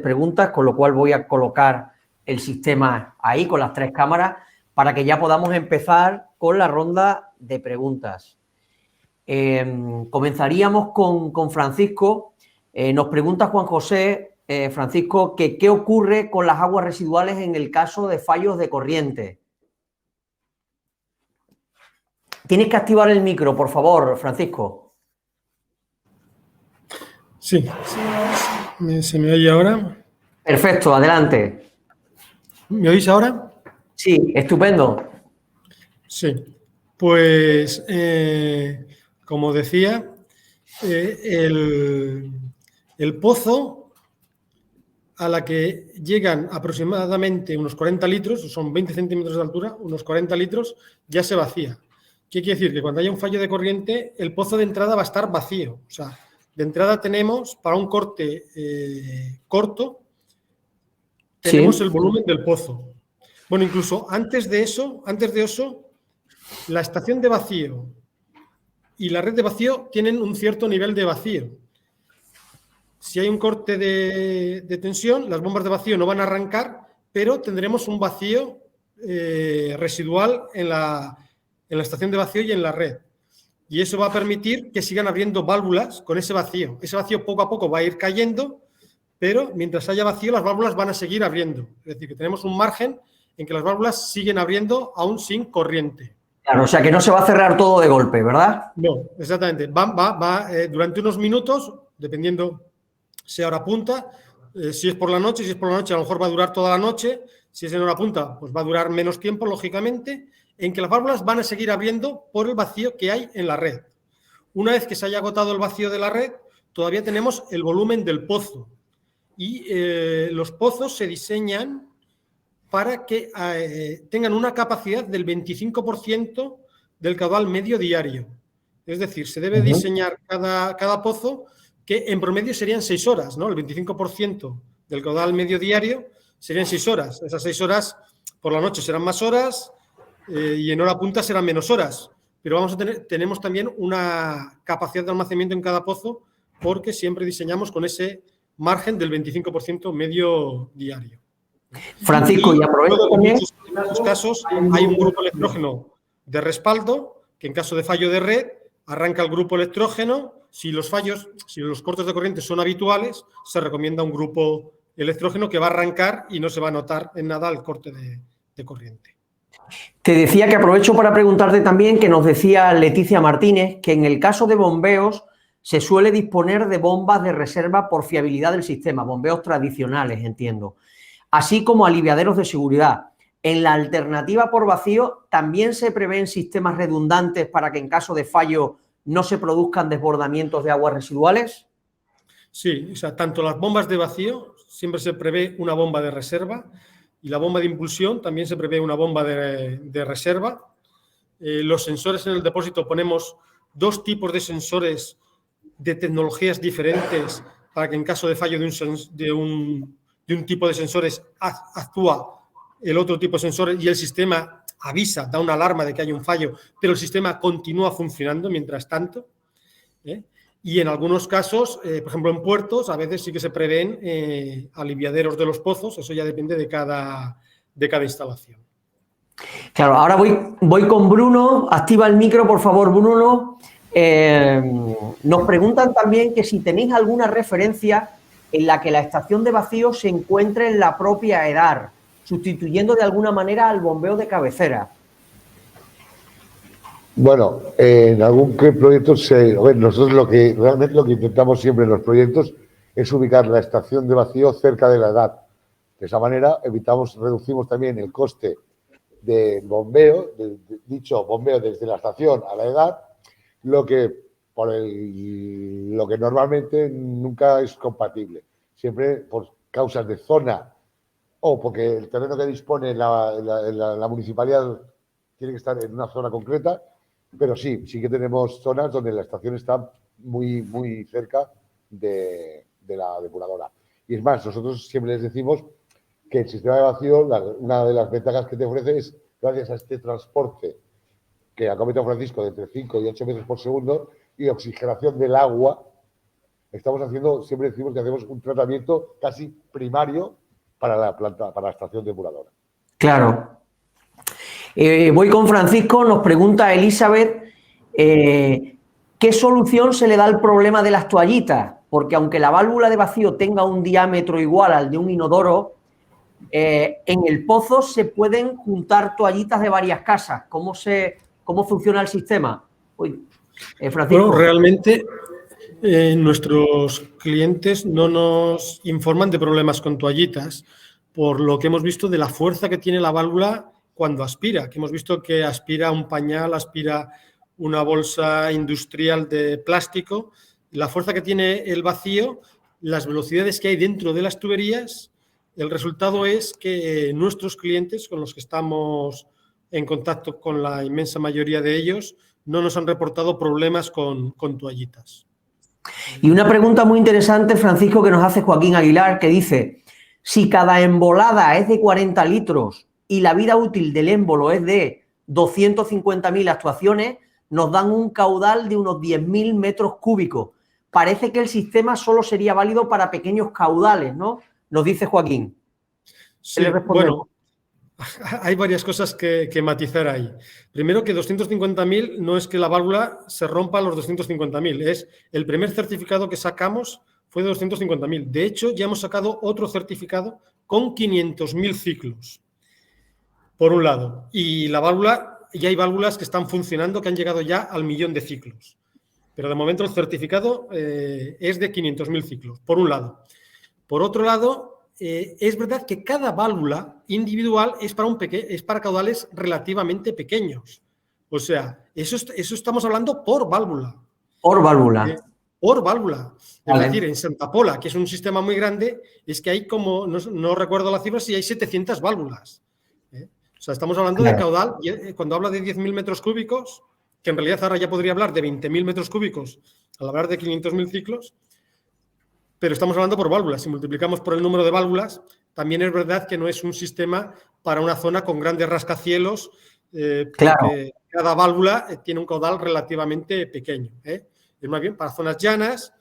preguntas, con lo cual voy a colocar el sistema ahí con las 3 cámaras para que ya podamos empezar con la ronda de preguntas. Comenzaríamos con Francisco. Nos pregunta Juan José, Francisco, que qué ocurre con las aguas residuales en el caso de fallos de corriente. Tienes que activar el micro, por favor, Francisco. Sí. ¿Se me oye ahora? Perfecto, adelante. ¿Me oís ahora? Sí, estupendo. Sí. Pues, como decía, el pozo a la que llegan aproximadamente unos 40 litros, son 20 centímetros de altura, unos 40 litros, ya se vacía. ¿Qué quiere decir? Que cuando haya un fallo de corriente, el pozo de entrada va a estar vacío. O sea, de entrada tenemos, para un corte corto, tenemos el volumen del pozo. Bueno, incluso antes de eso, la estación de vacío y la red de vacío tienen un cierto nivel de vacío. Si hay un corte de tensión, las bombas de vacío no van a arrancar, pero tendremos un vacío residual en la estación de vacío y en la red. Y eso va a permitir que sigan abriendo válvulas con ese vacío. Ese vacío poco a poco va a ir cayendo, pero mientras haya vacío, las válvulas van a seguir abriendo. Es decir, que tenemos un margen en que las válvulas siguen abriendo aún sin corriente. Claro, o sea que no se va a cerrar todo de golpe, ¿verdad? No, exactamente. Va durante unos minutos, dependiendo si hora punta, si es por la noche, a lo mejor va a durar toda la noche. Si es en hora punta, pues va a durar menos tiempo, lógicamente, en que las válvulas van a seguir abriendo por el vacío que hay en la red. Una vez que se haya agotado el vacío de la red, todavía tenemos el volumen del pozo. Y los pozos se diseñan para que tengan una capacidad del 25% del caudal medio diario. Es decir, se debe diseñar cada pozo que en promedio serían 6 horas, ¿no? El 25% del caudal medio diario serían 6 horas. Esas 6 horas por la noche serán más horas y en hora punta serán menos horas. Pero tenemos también una capacidad de almacenamiento en cada pozo porque siempre diseñamos con ese margen del 25% medio diario. Francisco, y aprovecho también. En muchos casos hay un grupo electrógeno de respaldo que en caso de fallo de red arranca el grupo electrógeno. Si los cortes de corriente son habituales, se recomienda un grupo electrógeno que va a arrancar y no se va a notar en nada el corte de corriente. Te decía que aprovecho para preguntarte también, que nos decía Leticia Martínez, que en el caso de bombeos se suele disponer de bombas de reserva por fiabilidad del sistema, bombeos tradicionales, entiendo, así como aliviaderos de seguridad. En la alternativa por vacío, ¿también se prevén sistemas redundantes para que en caso de fallo no se produzcan desbordamientos de aguas residuales? Sí, o sea, tanto las bombas de vacío, siempre se prevé una bomba de reserva, y la bomba de impulsión también se prevé una bomba de reserva. Los sensores en el depósito ponemos 2 tipos de sensores de tecnologías diferentes para que en caso de fallo de un tipo de sensores actúa el otro tipo de sensores y el sistema avisa, da una alarma de que hay un fallo, pero el sistema continúa funcionando mientras tanto. Y en algunos casos, por ejemplo en puertos, a veces sí que se prevén aliviaderos de los pozos, eso ya depende de cada instalación. Claro, ahora voy con Bruno. Activa el micro, por favor, Bruno. Nos preguntan también que si tenéis alguna referencia en la que la estación de vacío se encuentre en la propia EDAR, sustituyendo de alguna manera al bombeo de cabecera. Bueno, en algún proyecto nosotros realmente lo que intentamos siempre en los proyectos es ubicar la estación de vacío cerca de la EDAR. De esa manera reducimos también el coste del bombeo, dicho bombeo desde la estación a la EDAR, lo que normalmente nunca es compatible. Siempre por causas de zona o porque el terreno que dispone la municipalidad tiene que estar en una zona concreta, pero sí que tenemos zonas donde la estación está muy, muy cerca de la depuradora. Y es más, nosotros siempre les decimos que el sistema de vacío, una de las ventajas que te ofrece es, gracias a este transporte que acomete Francisco de entre 5 y 8 metros por segundo y oxigenación del agua, siempre decimos que hacemos un tratamiento casi primario para la planta, para la estación depuradora. Claro. Voy con Francisco, nos pregunta Elizabeth, ¿qué solución se le da al problema de las toallitas? Porque aunque la válvula de vacío tenga un diámetro igual al de un inodoro, en el pozo se pueden juntar toallitas de varias casas. ¿Cómo funciona el sistema? Francisco. Bueno, realmente nuestros clientes no nos informan de problemas con toallitas, por lo que hemos visto de la fuerza que tiene la válvula cuando aspira, que hemos visto que aspira un pañal, aspira una bolsa industrial de plástico, la fuerza que tiene el vacío, las velocidades que hay dentro de las tuberías. El resultado es que nuestros clientes, con los que estamos en contacto con la inmensa mayoría de ellos, no nos han reportado problemas con toallitas. Y una pregunta muy interesante, Francisco, que nos hace Joaquín Aguilar, que dice, si cada embolada es de 40 litros y la vida útil del émbolo es de 250.000 actuaciones, nos dan un caudal de unos 10.000 metros cúbicos. Parece que el sistema solo sería válido para pequeños caudales, ¿no? Nos dice Joaquín. Sí, bueno, hay varias cosas que matizar ahí. Primero, que 250.000 no es que la válvula se rompa a los 250.000, es el primer certificado que sacamos fue de 250.000. De hecho, ya hemos sacado otro certificado con 500.000 ciclos, por un lado. Y la válvula, ya hay válvulas que están funcionando, que han llegado ya al 1.000.000 de ciclos. Pero de momento el certificado es de 500.000 ciclos, por un lado. Por otro lado, es verdad que cada válvula individual es para caudales relativamente pequeños. O sea, eso estamos hablando por válvula. Por válvula. Por válvula. Vale. Es decir, en Santa Pola, que es un sistema muy grande, es que hay como, no recuerdo la cifra, si hay 700 válvulas. O sea, estamos hablando de caudal, cuando habla de 10.000 metros cúbicos, que en realidad ahora ya podría hablar de 20.000 metros cúbicos al hablar de 500.000 ciclos, pero estamos hablando por válvulas. Si multiplicamos por el número de válvulas, también es verdad que no es un sistema para una zona con grandes rascacielos, porque cada válvula tiene un caudal relativamente pequeño. Es más bien para zonas llanas.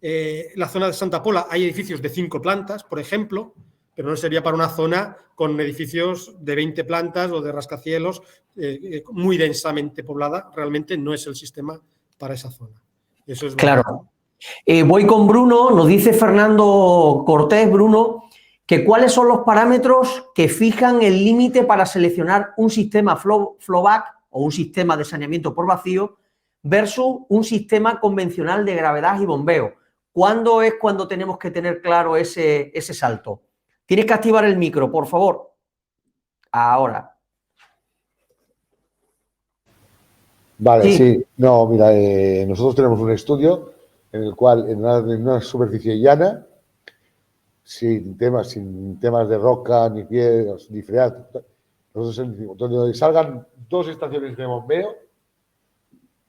La zona de Santa Pola hay edificios de 5 plantas, por ejemplo, pero no sería para una zona con edificios de 20 plantas o de rascacielos muy densamente poblada. Realmente no es el sistema para esa zona. Eso es verdad. Claro. Voy con Bruno, nos dice Fernando Cortés, Bruno, que cuáles son los parámetros que fijan el límite para seleccionar un sistema flowback o un sistema de saneamiento por vacío versus un sistema convencional de gravedad y bombeo. ¿Cuándo es cuando tenemos que tener claro ese salto? Tienes que activar el micro, por favor. Ahora. Vale, sí. No, mira, nosotros tenemos un estudio en el cual en una superficie llana, sin temas de roca, ni piedras, ni freato, nosotros decimos, donde salgan 2 estaciones de bombeo,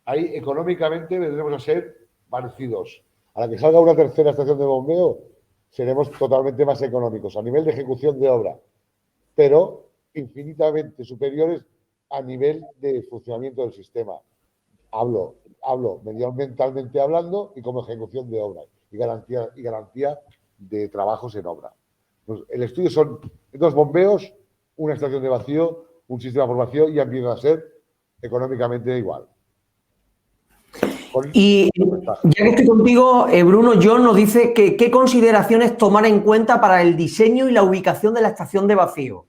ahí económicamente vendremos a ser parecidos. A la que salga una tercera estación de bombeo, seremos totalmente más económicos a nivel de ejecución de obra, pero infinitamente superiores a nivel de funcionamiento del sistema. Hablo medioambientalmente hablando y como ejecución de obra y garantía de trabajos en obra. Pues el estudio son 2 bombeos, una estación de vacío, un sistema por vacío y empieza a ser económicamente igual. Y ya que estoy contigo, Bruno, John nos dice que qué consideraciones tomar en cuenta para el diseño y la ubicación de la estación de vacío.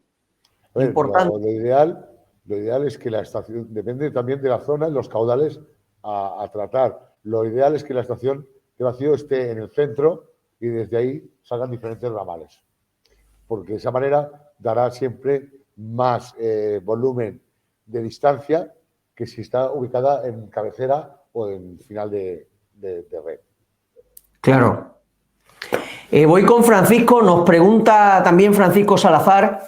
A ver, Importante. lo ideal es que la estación, depende también de la zona y los caudales a tratar. Lo ideal es que la estación de vacío esté en el centro y desde ahí salgan diferentes ramales, porque de esa manera dará siempre más volumen de distancia que si está ubicada en cabecera o en final de red. Claro. Voy con Francisco, nos pregunta también Francisco Salazar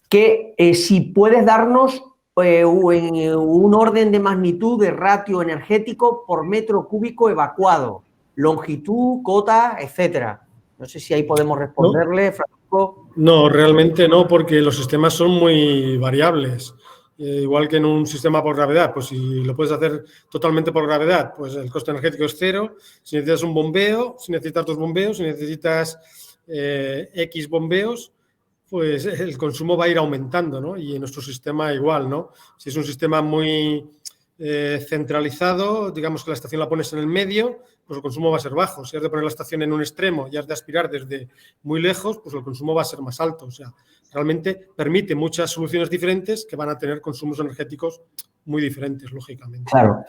que si puedes darnos un orden de magnitud de ratio energético por metro cúbico evacuado, longitud, cota, etcétera. No sé si ahí podemos responderle, Francisco. No, realmente no, porque los sistemas son muy variables. Igual que en un sistema por gravedad, pues si lo puedes hacer totalmente por gravedad, pues el coste energético es cero. Si necesitas un bombeo, si necesitas dos bombeos, si necesitas X bombeos, pues el consumo va a ir aumentando, ¿no? Y en nuestro sistema igual, ¿no? Si es un sistema muy centralizado, digamos que la estación la pones en el medio, pues el consumo va a ser bajo. Si has de poner la estación en un extremo y has de aspirar desde muy lejos, pues el consumo va a ser más alto. O sea, realmente permite muchas soluciones diferentes que van a tener consumos energéticos muy diferentes, lógicamente. Claro.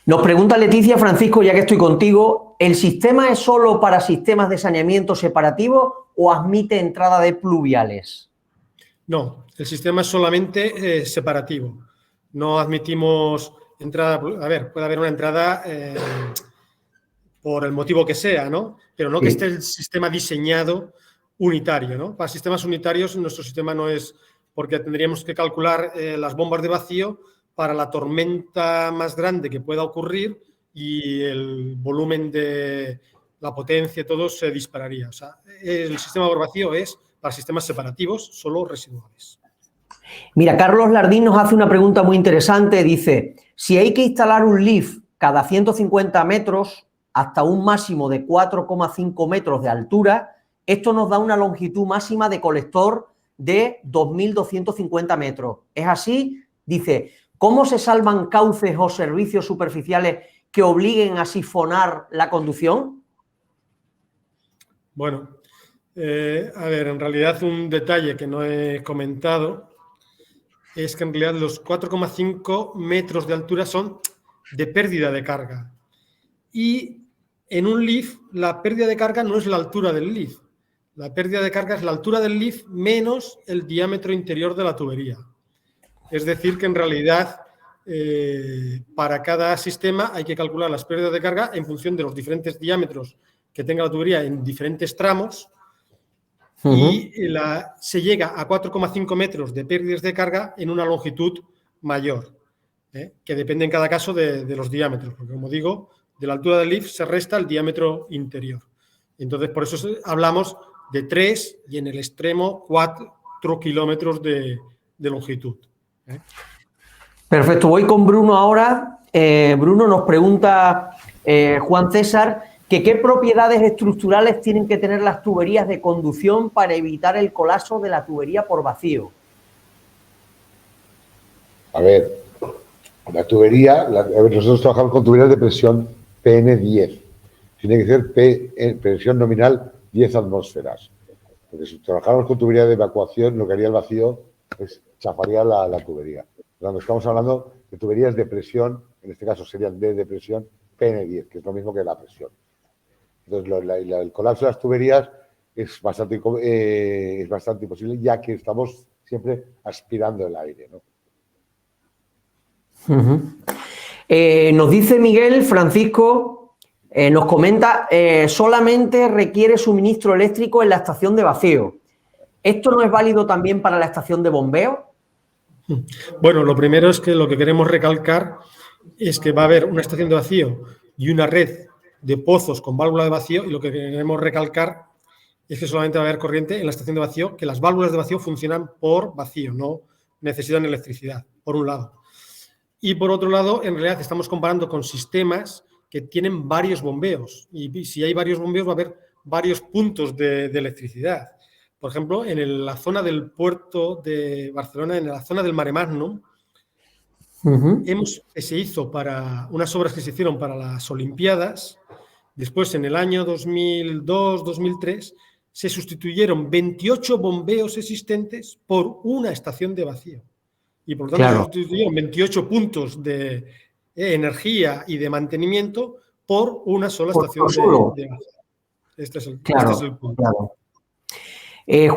Nos pregunta Leticia, Francisco, ya que estoy contigo, ¿el sistema es solo para sistemas de saneamiento separativo o admite entrada de pluviales? No, el sistema es solamente separativo. No admitimos entrada. A ver, puede haber una entrada por el motivo que sea, ¿no? Pero no que esté el sistema diseñado unitario, ¿no? Para sistemas unitarios, nuestro sistema no es, porque tendríamos que calcular las bombas de vacío para la tormenta más grande que pueda ocurrir y el volumen de la potencia, todo se dispararía. O sea, el sistema por vacío es para sistemas separativos, solo residuales. Mira, Carlos Lardín nos hace una pregunta muy interesante. Dice, si hay que instalar un LIF cada 150 metros hasta un máximo de 4,5 metros de altura, esto nos da una longitud máxima de colector de 2.250 metros. ¿Es así? Dice, ¿cómo se salvan cauces o servicios superficiales que obliguen a sifonar la conducción? Bueno, a ver, en realidad un detalle que no he comentado es que en realidad los 4,5 metros de altura son de pérdida de carga. Y en un LIF la pérdida de carga no es la altura del LIF. La pérdida de carga es la altura del LIF menos el diámetro interior de la tubería. Es decir, que en realidad para cada sistema hay que calcular las pérdidas de carga en función de los diferentes diámetros que tenga la tubería en diferentes tramos. Y se llega a 4,5 metros de pérdidas de carga en una longitud mayor, que depende en cada caso de los diámetros, porque como digo, de la altura del LIF se resta el diámetro interior. Entonces, por eso hablamos de 3 y en el extremo 4 kilómetros de longitud. Perfecto, voy con Bruno ahora. Bruno nos pregunta, Juan César, que qué propiedades estructurales tienen que tener las tuberías de conducción para evitar el colapso de la tubería por vacío. A ver, la tubería, nosotros trabajamos con tuberías de presión PN10. Tiene que ser presión nominal 10 atmósferas. Porque si trabajáramos con tubería de evacuación, lo que haría el vacío es chafaría la tubería. Cuando estamos hablando de tuberías de presión, en este caso serían de presión PN10, que es lo mismo que la presión. Entonces, el colapso de las tuberías es bastante imposible, ya que estamos siempre aspirando el aire, ¿no? Nos dice Miguel Francisco, nos comenta, solamente requiere suministro eléctrico en la estación de vacío. ¿Esto no es válido también para la estación de bombeo? Bueno, lo primero es que lo que queremos recalcar es que va a haber una estación de vacío y una red de pozos con válvula de vacío, y lo que queremos recalcar es que solamente va a haber corriente en la estación de vacío, que las válvulas de vacío funcionan por vacío, no necesitan electricidad, por un lado. Y por otro lado, en realidad estamos comparando con sistemas que tienen varios bombeos, y si hay varios bombeos va a haber varios puntos de electricidad. Por ejemplo, en la zona del puerto de Barcelona, en la zona del Mare Magnum, Se hizo para unas obras que se hicieron para las Olimpiadas. Después, en el año 2002-2003, se sustituyeron 28 bombeos existentes por una estación de vacío. Y por lo tanto, se sustituyeron 28 puntos de energía y de mantenimiento por una sola estación de vacío. Este es el punto. Claro.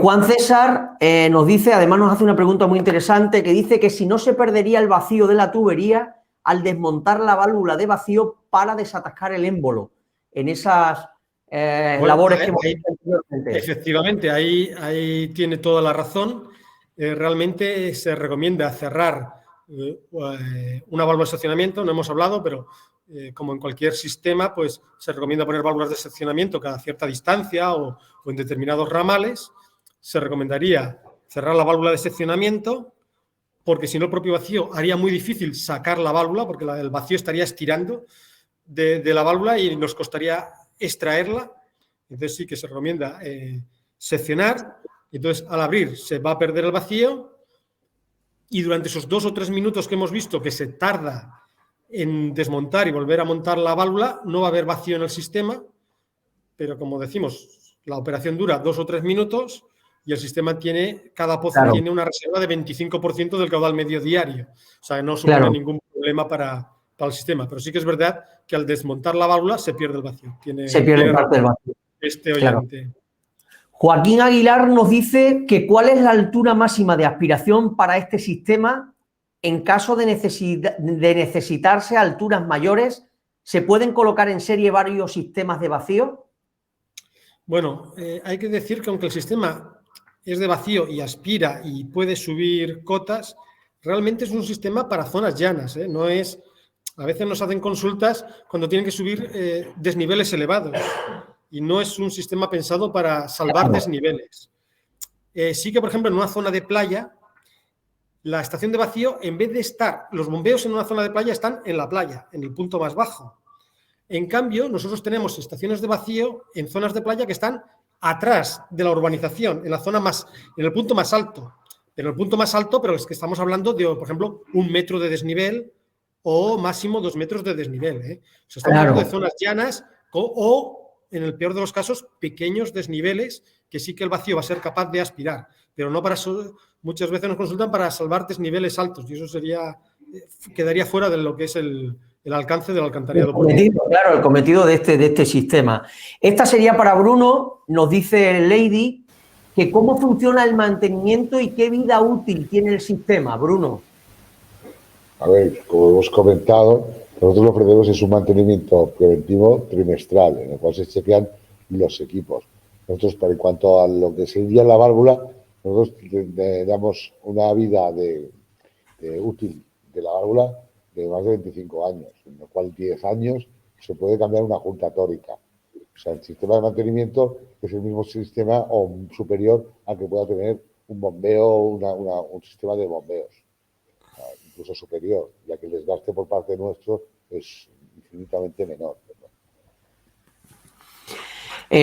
Juan César nos dice, además nos hace una pregunta muy interesante, que dice que si no se perdería el vacío de la tubería al desmontar la válvula de vacío para desatascar el émbolo en esas labores que hemos hecho anteriormente. Efectivamente, ahí tiene toda la razón. Realmente se recomienda cerrar una válvula de seccionamiento, no hemos hablado, pero como en cualquier sistema, pues se recomienda poner válvulas de seccionamiento cada cierta distancia o en determinados ramales. Se recomendaría cerrar la válvula de seccionamiento porque si no el propio vacío haría muy difícil sacar la válvula porque el vacío estaría estirando de la válvula y nos costaría extraerla. Entonces sí que se recomienda seccionar. Entonces al abrir se va a perder el vacío y durante esos 2 o 3 minutos que hemos visto que se tarda en desmontar y volver a montar la válvula, no va a haber vacío en el sistema, pero como decimos, la operación dura 2 o 3 minutos y el sistema cada pozo tiene una reserva de 25% del caudal medio diario. O sea, no supone ningún problema para el sistema, pero sí que es verdad que al desmontar la válvula se pierde el vacío. Se pierde parte del vacío. Oyente. Joaquín Aguilar nos dice que ¿cuál es la altura máxima de aspiración para este sistema? En caso de necesitarse alturas mayores, ¿se pueden colocar en serie varios sistemas de vacío? Bueno, hay que decir que aunque el sistema es de vacío y aspira y puede subir cotas, realmente es un sistema para zonas llanas, ¿eh? No es, a veces nos hacen consultas cuando tienen que subir desniveles elevados y no es un sistema pensado para salvar desniveles. Sí que, por ejemplo, en una zona de playa, la estación de vacío, en vez de estar, los bombeos en una zona de playa están en la playa, en el punto más bajo. En cambio, nosotros tenemos estaciones de vacío en zonas de playa que están atrás de la urbanización, en el punto más alto. En el punto más alto, pero es que estamos hablando de, por ejemplo, 1 metro de desnivel o máximo 2 metros de desnivel. O sea, estamos hablando de zonas llanas o, en el peor de los casos, pequeños desniveles que sí que el vacío va a ser capaz de aspirar, pero no para muchas veces nos consultan para salvar desniveles altos y eso quedaría fuera de lo que es el alcance del alcantarillado. El cometido de este sistema. Esta sería para Bruno, nos dice Lady, que cómo funciona el mantenimiento y qué vida útil tiene el sistema, Bruno. A ver, como hemos comentado, nosotros lo que ofrecemos es un mantenimiento preventivo trimestral, en el cual se chequean los equipos. Nosotros, en cuanto a lo que sería la válvula, nosotros le damos una vida útil de la válvula de más de 25 años, en lo cual 10 años se puede cambiar una junta tórica. O sea, el sistema de mantenimiento es el mismo sistema o superior al que pueda tener un bombeo, un sistema de bombeos. Incluso superior, ya que el desgaste por parte nuestro es infinitamente menor.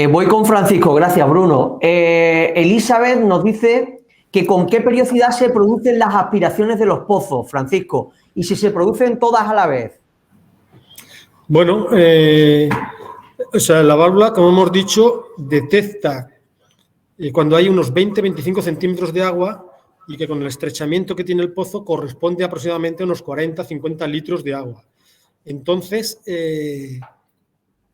Voy con Francisco, gracias Bruno. Elizabeth nos dice que con qué periodicidad se producen las aspiraciones de los pozos, Francisco, y si se producen todas a la vez. Bueno, o sea, la válvula, como hemos dicho, detecta cuando hay unos 20-25 centímetros de agua y que con el estrechamiento que tiene el pozo corresponde aproximadamente a unos 40-50 litros de agua. Entonces,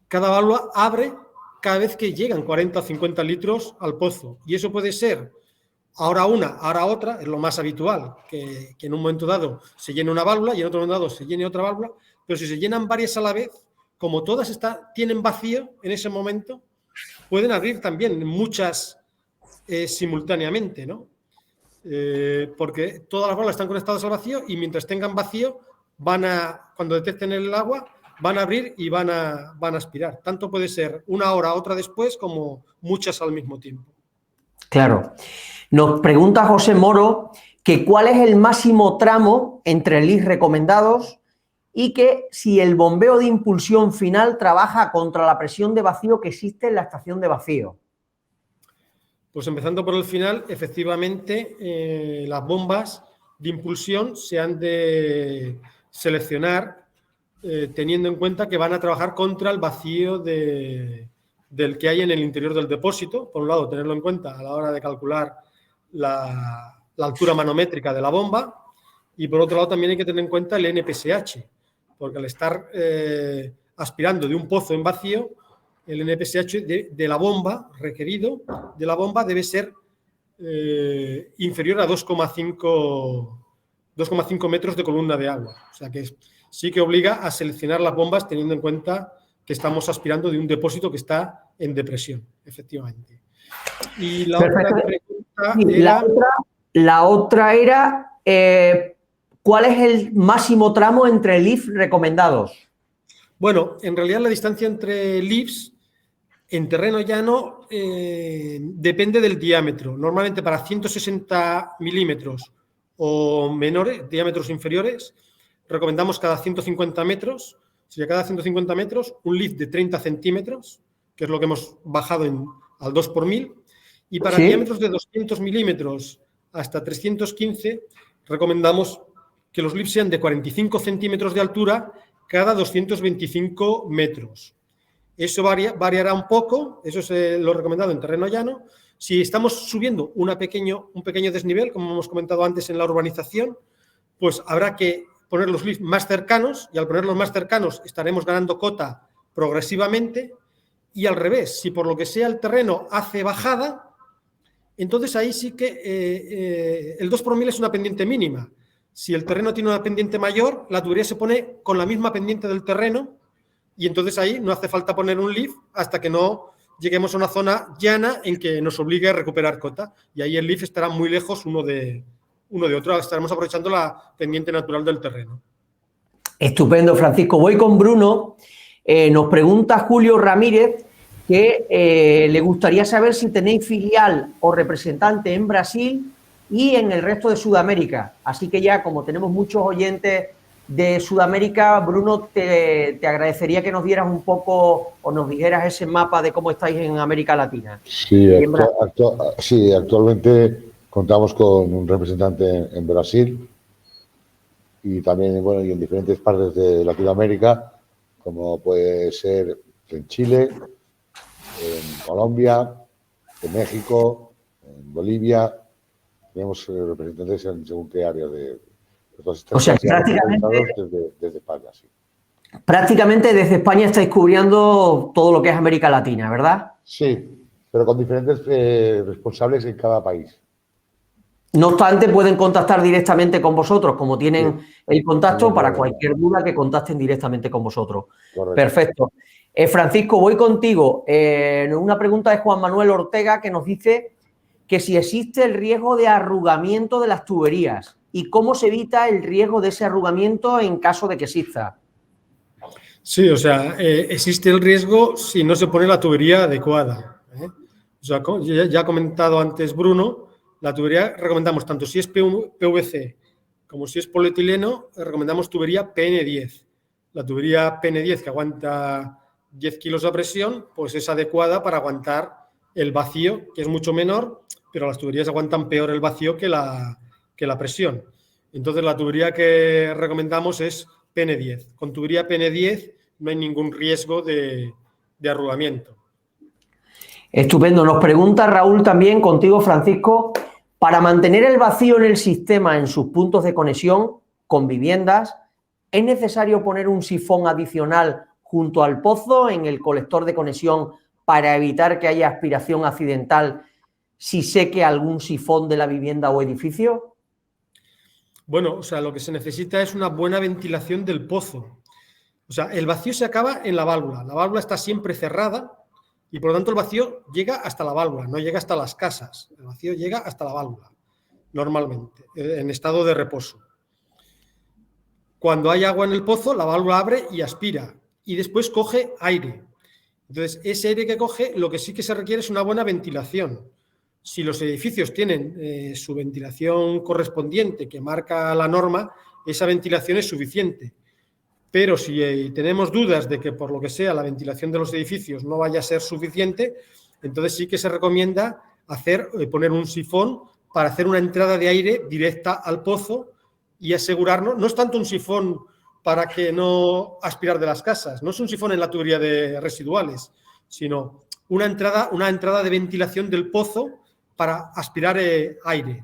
cada válvula abre cada vez que llegan 40 o 50 litros al pozo. Y eso puede ser ahora una, ahora otra, es lo más habitual, que en un momento dado se llene una válvula y en otro momento dado se llene otra válvula, pero si se llenan varias a la vez, como todas tienen vacío en ese momento, pueden abrir también muchas simultáneamente, ¿no? Porque todas las válvulas están conectadas al vacío y mientras tengan vacío, cuando detecten el agua, van a abrir y van a aspirar. Tanto puede ser una hora, otra después, como muchas al mismo tiempo. Claro. Nos pregunta José Moro que cuál es el máximo tramo entre LIS recomendados y que si el bombeo de impulsión final trabaja contra la presión de vacío que existe en la estación de vacío. Pues empezando por el final, efectivamente, las bombas de impulsión se han de seleccionar teniendo en cuenta que van a trabajar contra el vacío del que hay en el interior del depósito. Por un lado, tenerlo en cuenta a la hora de calcular la altura manométrica de la bomba, y por otro lado también hay que tener en cuenta el NPSH, porque al estar aspirando de un pozo en vacío, el NPSH de la bomba requerido de la bomba debe ser inferior a 2,5 metros de columna de agua. O sea que sí que obliga a seleccionar las bombas teniendo en cuenta que estamos aspirando de un depósito que está en depresión, efectivamente. Y la otra pregunta era... La otra era ¿cuál es el máximo tramo entre LIF recomendados? Bueno, en realidad la distancia entre LIFs en terreno llano depende del diámetro. Normalmente para 160 milímetros o menores, diámetros inferiores, recomendamos cada 150 metros. Sería cada 150 metros un LIF de 30 centímetros, que es lo que hemos bajado al 2 por 1000. Y para diámetros de 200 milímetros hasta 315, recomendamos que los LIFs sean de 45 centímetros de altura cada 225 metros. Eso variará un poco, eso es lo recomendado en terreno llano. Si estamos subiendo un pequeño desnivel, como hemos comentado antes en la urbanización, pues habrá que poner los LIFs más cercanos, y al ponerlos más cercanos estaremos ganando cota progresivamente, y al revés, si por lo que sea el terreno hace bajada, entonces ahí sí que el 2 por 1000 es una pendiente mínima. Si el terreno tiene una pendiente mayor, la tubería se pone con la misma pendiente del terreno, y entonces ahí no hace falta poner un LIF hasta que no lleguemos a una zona llana en que nos obligue a recuperar cota, y ahí el LIF estará muy lejos uno de otro. Estaremos aprovechando la pendiente natural del terreno. Estupendo, Francisco. Voy con Bruno. Nos pregunta Julio Ramírez que le gustaría saber si tenéis filial o representante en Brasil y en el resto de Sudamérica. Así que ya, como tenemos muchos oyentes de Sudamérica, Bruno, te agradecería que nos dieras un poco o nos dijeras ese mapa de cómo estáis en América Latina. Sí, actualmente contamos con un representante en Brasil y también y en diferentes partes de Latinoamérica, como puede ser en Chile, en Colombia, en México, en Bolivia. Tenemos representantes en según qué área de... O sea, prácticamente desde España, sí. Prácticamente desde España estáis cubriendo todo lo que es América Latina, ¿verdad? Sí, pero con diferentes responsables en cada país. No obstante, pueden contactar directamente con vosotros, como tienen el contacto, para cualquier duda que contacten directamente con vosotros. Correcto. Perfecto. Francisco, voy contigo. Una pregunta de Juan Manuel Ortega que nos dice que si existe el riesgo de arrugamiento de las tuberías y cómo se evita el riesgo de ese arrugamiento en caso de que exista. Sí, o sea, existe el riesgo si no se pone la tubería adecuada. O sea, ya ha comentado antes Bruno, la tubería recomendamos tanto si es PVC como si es polietileno, recomendamos tubería PN10. La tubería PN10 que aguanta 10 kilos de presión, pues es adecuada para aguantar el vacío, que es mucho menor, pero las tuberías aguantan peor el vacío que la presión. Entonces, la tubería que recomendamos es PN10. Con tubería PN10 no hay ningún riesgo de arrugamiento. Estupendo. Nos pregunta Raúl también, contigo, Francisco, para mantener el vacío en el sistema en sus puntos de conexión con viviendas, ¿es necesario poner un sifón adicional junto al pozo en el colector de conexión para evitar que haya aspiración accidental si seque algún sifón de la vivienda o edificio? Bueno, o sea, lo que se necesita es una buena ventilación del pozo. O sea, el vacío se acaba en la válvula. La válvula está siempre cerrada y, por lo tanto, el vacío llega hasta la válvula, no llega hasta las casas. El vacío llega hasta la válvula, normalmente, en estado de reposo. Cuando hay agua en el pozo, la válvula abre y aspira y después coge aire. Entonces, ese aire que coge, lo que sí que se requiere es una buena ventilación. Si los edificios tienen su ventilación correspondiente que marca la norma, esa ventilación es suficiente. Pero si tenemos dudas de que por lo que sea la ventilación de los edificios no vaya a ser suficiente, entonces sí que se recomienda poner un sifón para hacer una entrada de aire directa al pozo y asegurarnos, no es tanto un sifón para que no aspirar de las casas, no es un sifón en la tubería de residuales, sino una entrada de ventilación del pozo para aspirar aire.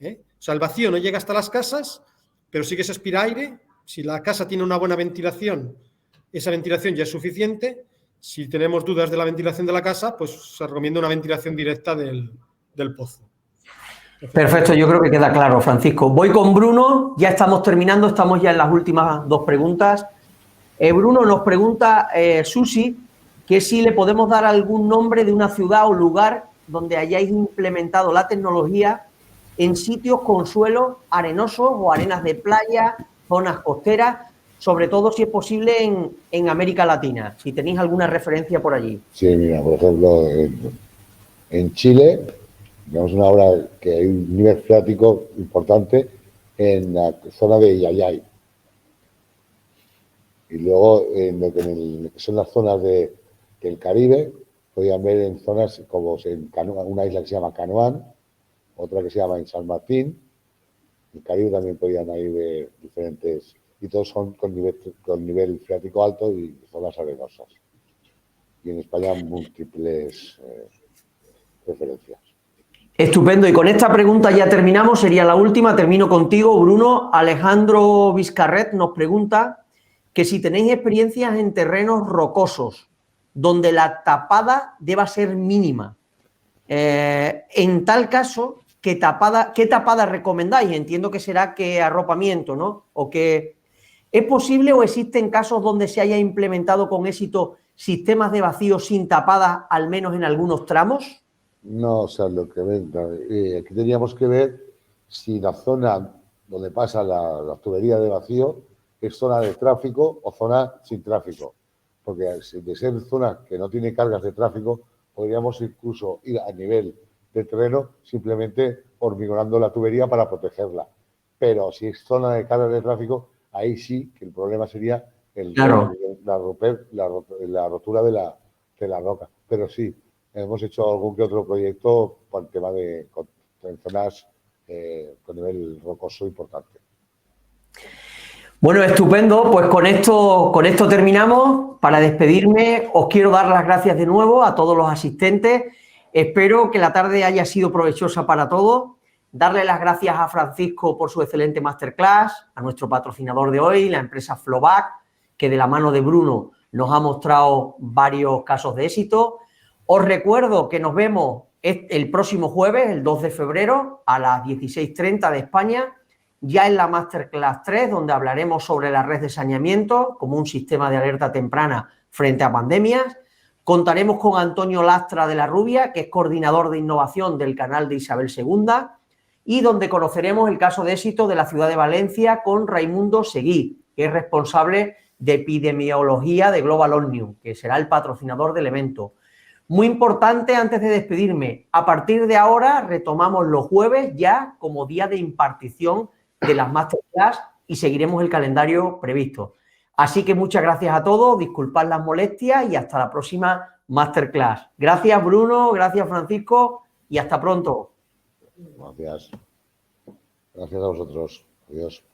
O sea, el vacío no llega hasta las casas, pero sí que se aspira aire. Si la casa tiene una buena ventilación, esa ventilación ya es suficiente. Si tenemos dudas de la ventilación de la casa, pues se recomienda una ventilación directa del pozo. Perfecto, yo creo que queda claro, Francisco. Voy con Bruno, ya estamos terminando, estamos ya en las últimas dos preguntas. Bruno nos pregunta, Susi, que si le podemos dar algún nombre de una ciudad o lugar donde hayáis implementado la tecnología en sitios con suelos arenosos o arenas de playa, zonas costeras, sobre todo si es posible en América Latina, si tenéis alguna referencia por allí. Sí, mira, por ejemplo, en Chile tenemos una obra que hay un nivel freático importante en la zona de Yayay. Y luego en lo que son las zonas del Caribe, podían ver en zonas como en una isla que se llama Canoán, otra que se llama en San Martín. En el Caribe también podían ahí ver diferentes, y todos son con nivel freático alto y zonas arenosas. Y en España múltiples referencias. Estupendo. Y con esta pregunta ya terminamos, sería la última. Termino contigo, Bruno. Alejandro Vizcarret nos pregunta que si tenéis experiencias en terrenos rocosos, donde la tapada deba ser mínima. En tal caso, ¿qué tapada recomendáis? Entiendo que será que arropamiento, ¿no? O que ¿es posible o existen casos donde se haya implementado con éxito sistemas de vacío sin tapada, al menos en algunos tramos? No, o sea, lo que aquí teníamos que ver si la zona donde pasa la tubería de vacío es zona de tráfico o zona sin tráfico. Porque de ser zona que no tiene cargas de tráfico, podríamos incluso ir a nivel de terreno simplemente hormigonando la tubería para protegerla. Pero si es zona de cargas de tráfico, ahí sí que el problema sería la rotura de la roca. Pero sí, hemos hecho algún que otro proyecto por el tema de zonas con nivel rocoso importante. Bueno, estupendo. Pues con esto terminamos. Para despedirme, os quiero dar las gracias de nuevo a todos los asistentes. Espero que la tarde haya sido provechosa para todos. Darle las gracias a Francisco por su excelente masterclass, a nuestro patrocinador de hoy, la empresa Flovac, que de la mano de Bruno nos ha mostrado varios casos de éxito. Os recuerdo que nos vemos el próximo jueves, el 2 de febrero, a las 16:30 de España, ya en la Masterclass 3, donde hablaremos sobre la red de saneamiento como un sistema de alerta temprana frente a pandemias. Contaremos con Antonio Lastra de la Rubia, que es coordinador de innovación del canal de Isabel II, y donde conoceremos el caso de éxito de la ciudad de Valencia con Raimundo Seguí, que es responsable de epidemiología de Global Omnium, que será el patrocinador del evento. Muy importante, antes de despedirme, a partir de ahora retomamos los jueves ya como día de impartición de las Masterclass y seguiremos el calendario previsto. Así que muchas gracias a todos, disculpad las molestias y hasta la próxima Masterclass. Gracias, Bruno, gracias, Francisco, y hasta pronto. Gracias. Gracias a vosotros. Adiós.